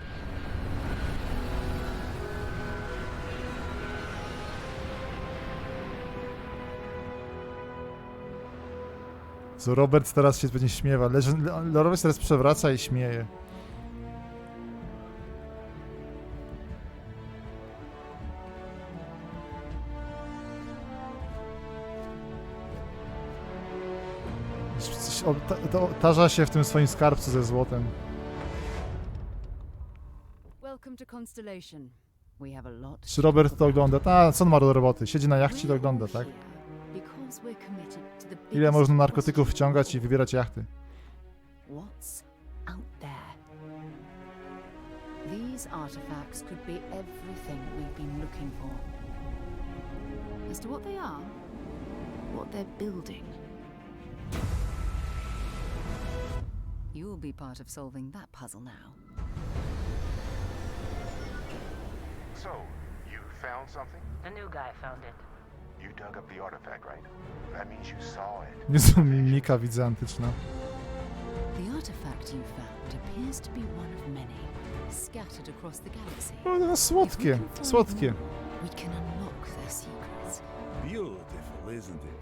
Speaker 1: Co Robert teraz się będzie śmiewał. Robert teraz przewraca i śmieje. Tarza się w tym swoim skarbcu ze złotem.
Speaker 30: Welcome to Constellation. We have a lot.
Speaker 1: Czy Robert to ogląda? Co on ma do roboty? Siedzi na jachcie i to ogląda, tak? Ile można narkotyków wciągać i wybierać jachty?
Speaker 30: What's out there? These artifacts could be everything we've been looking for. As to what they are, what they're building, you'll be part of solving that puzzle now.
Speaker 4: So, you found something?
Speaker 11: A new guy found it.
Speaker 4: You dug up the artifact, right? That means you saw it.
Speaker 1: Niezła mimika widzę antyczna.
Speaker 30: The artifact you found appears to be one of many, scattered across the galaxy.
Speaker 1: O, no, słodkie, słodkie.
Speaker 30: We can unlock their secrets.
Speaker 8: Beautiful, isn't it?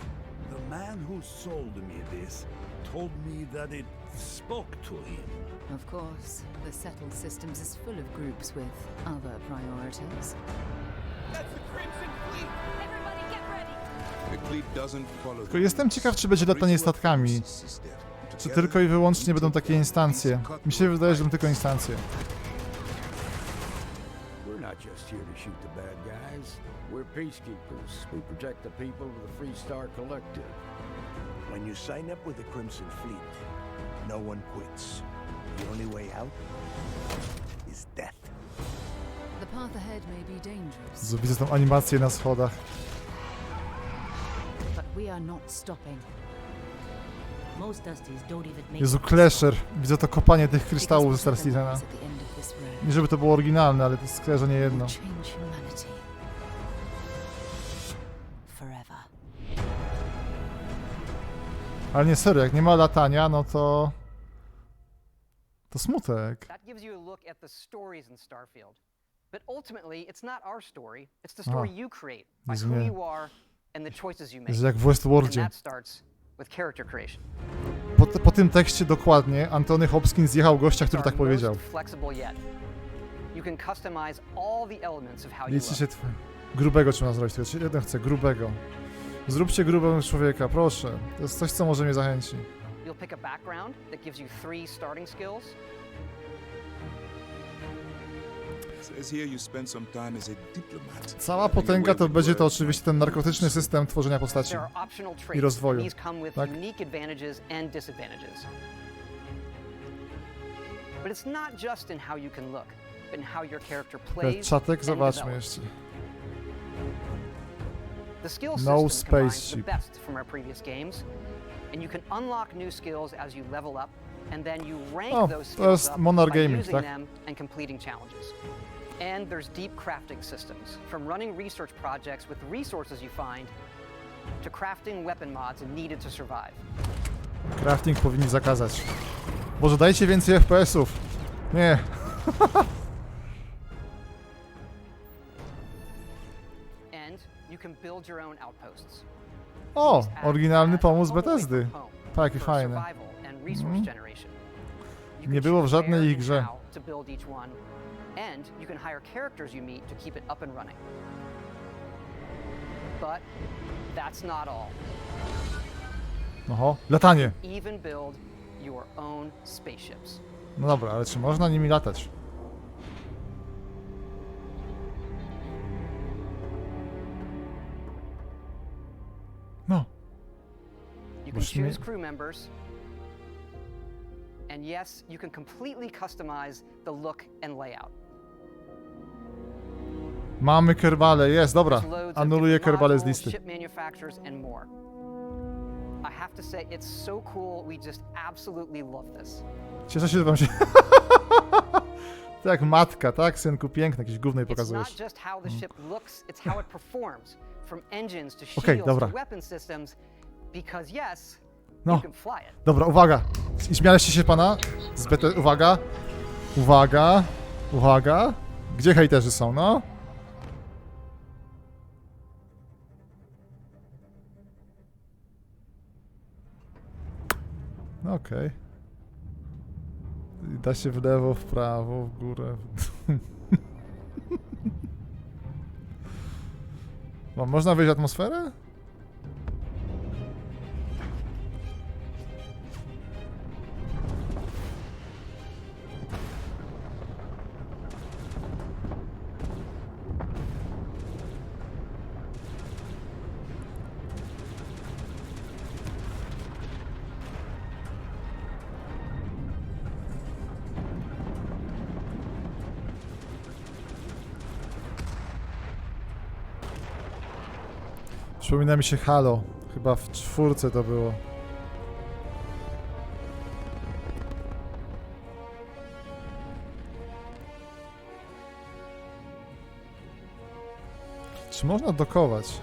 Speaker 8: The man who sold me this told me that it spoke to him.
Speaker 30: Of course, the settled systems is full of groups with other priorities.
Speaker 5: That's the Crimson Fleet! Everybody get ready!
Speaker 4: The fleet doesn't follow.
Speaker 1: Tylko jestem ciekaw, czy będzie latanie statkami. Czy tylko i wyłącznie będą takie instancje. Mi się wydaje, że będą tylko instancje.
Speaker 8: We're not just here to shoot the bad guys. We're peacekeepers. We protect the people of the Free Star Collective. When you sign up with the Crimson Fleet, no one quits. The only way out is death.
Speaker 30: The path ahead may be dangerous.
Speaker 1: Widzę tą animację na schodach.
Speaker 30: But we are not stopping.
Speaker 1: Jezu, Clasher. Widzę to kopanie tych kryształów ze Star Citizena. Nie żeby to było oryginalne, ale to jest Clasher nie jedno. Ale nie, serio, jak nie ma latania, no to... To smutek.
Speaker 10: That gives you a look at the stories in Starfield. But ultimately, it's not our story. It's the story you create by who you are and the choices you make.
Speaker 1: Jest jak w Westworldzie.
Speaker 10: And that starts with character creation.
Speaker 1: Po tym tekście dokładnie Antony Hopkins zjechał gościa, który tak powiedział. Liczy się grubego trzeba zrobić, jeden chce grubego. Zróbcie grubego człowieka, proszę. To jest coś, co może mnie zachęci. Cała potęga to będzie to oczywiście ten narkotyczny system tworzenia postaci i rozwoju. Tak? Czatek, zobaczmy jeszcze.
Speaker 10: The skill
Speaker 1: No
Speaker 10: system combines the
Speaker 1: spaceship.
Speaker 10: best from our previous games, and you can unlock new skills as you level up, and then you rank those skills up by using them and completing challenges. And there's deep crafting systems, from running research projects with resources you find, to crafting weapon mods needed to survive.
Speaker 1: Crafting powinni zakazać. Boże, dajcie więcej FPS-ów. Nie. O, oryginalny pomysł Bethesdy. Taki fajny. Nie było w żadnej ich grze. Oho, latanie. No dobra, ale czy można nimi latać? No.
Speaker 10: You can choose crew members, and yes, you can completely customize the look and layout.
Speaker 1: Mamy kerbale, jest, dobra. Anuluję kerbale z listy.
Speaker 10: Ship manufacturers and more. I have to say, it's so cool. We just absolutely love this.
Speaker 1: Cieszę się, że wam się... To jak matka, tak? Synku, piękne, jakieś gówno pokazujesz.
Speaker 10: It's not just how the ship looks, it's how it performs. From engines to shields to weapon systems, because yes, you can fly it.
Speaker 1: Dobra, uwaga. I śmialiście się pana? Uwaga. Uwaga. Uwaga. Gdzie hejterzy są, no? No okej. Da się w lewo, w prawo, w górę. Można wyjść w atmosferę? Przypomina mi się Halo. Chyba w 4 to było. Czy można dokować?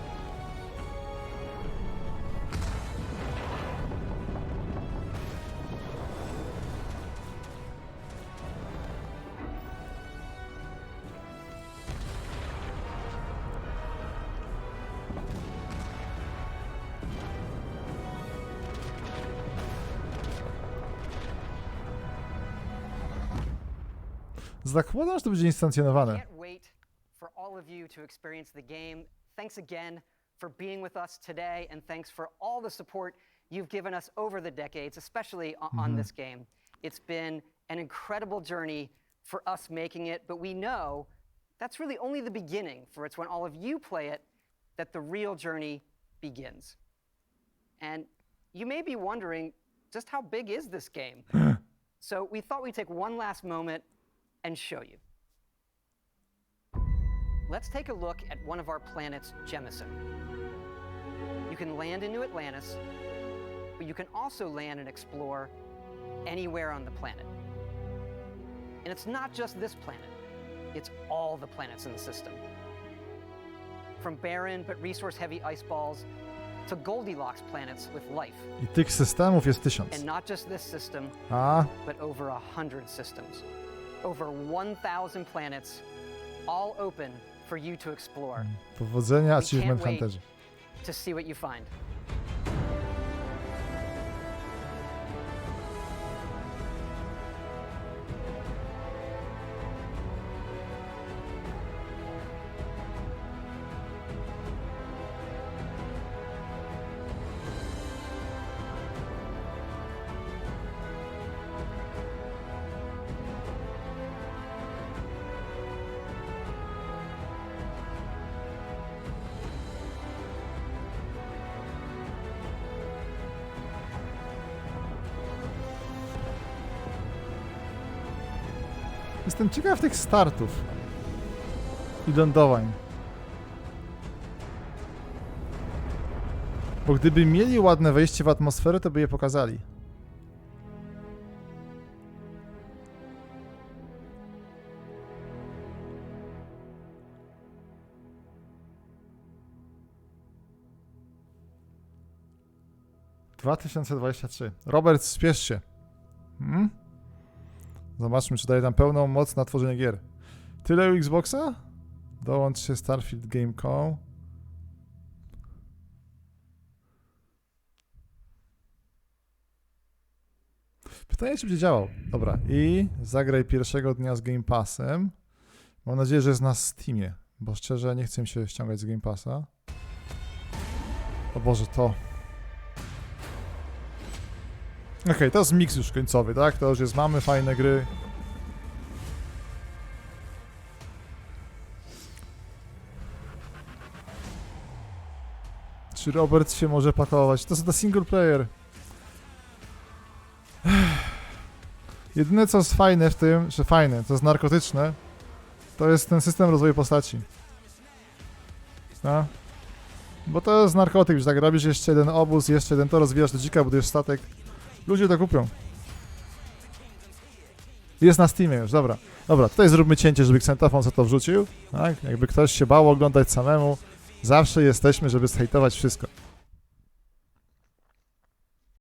Speaker 1: Zakładam, że to będzie instancjonowane.
Speaker 10: Can't wait for all of you to experience the game. Thanks again for being with us today, and thanks for all the support you've given us over the decades, especially on this game. It's been an incredible journey for us making it, but we know that's really only the beginning, for it's when all of you play it that the real journey begins. And you may be wondering, just how big is this game? So we thought we'd take one last moment and show you. Let's take a look at one of our planets, Jemison. You can land into Atlantis, but you can also land and explore anywhere on the planet. And it's not just this planet, it's all the planets in the system. From barren but resource-heavy ice balls to Goldilocks planets with life.
Speaker 1: I tych systemów jest 1000.
Speaker 10: And not just this system, but over 100 systems. Over 1,000 planets, all open for you to explore.
Speaker 1: Powodzenia,
Speaker 10: We
Speaker 1: Achievement
Speaker 10: can't wait
Speaker 1: Hunterze.
Speaker 10: to see what you find.
Speaker 1: Jestem ciekaw tych startów i lądowań. Bo gdyby mieli ładne wejście w atmosferę, to by je pokazali. Robert, spiesz się. Zobaczmy, czy daje tam pełną moc na tworzenie gier. Tyle u Xboxa? Dołącz się Starfield Game.com. Pytanie, czy będzie działał. Dobra, i zagraj pierwszego dnia z Game Passem. Mam nadzieję, że jest na Steamie, bo szczerze nie chcę mi się ściągać z Game Passa. O Boże, to... Okej, to jest miks już końcowy, tak? To już jest, mamy fajne gry. Czy Robert się może pakować? To jest na single player. Jedyne co jest fajne w tym, że fajne, to jest narkotyczne, to jest ten system rozwoju postaci. No. Bo to jest narkotyk, że tak robisz jeszcze jeden obóz, jeszcze jeden to, rozwijasz do dzika, budujesz statek. Ludzie to kupią. Jest na Steamie już, dobra. Dobra, tutaj zróbmy cięcie, żeby Xentofon co to wrzucił. Tak? Jakby ktoś się bał oglądać samemu, zawsze jesteśmy, żeby zhejtować wszystko.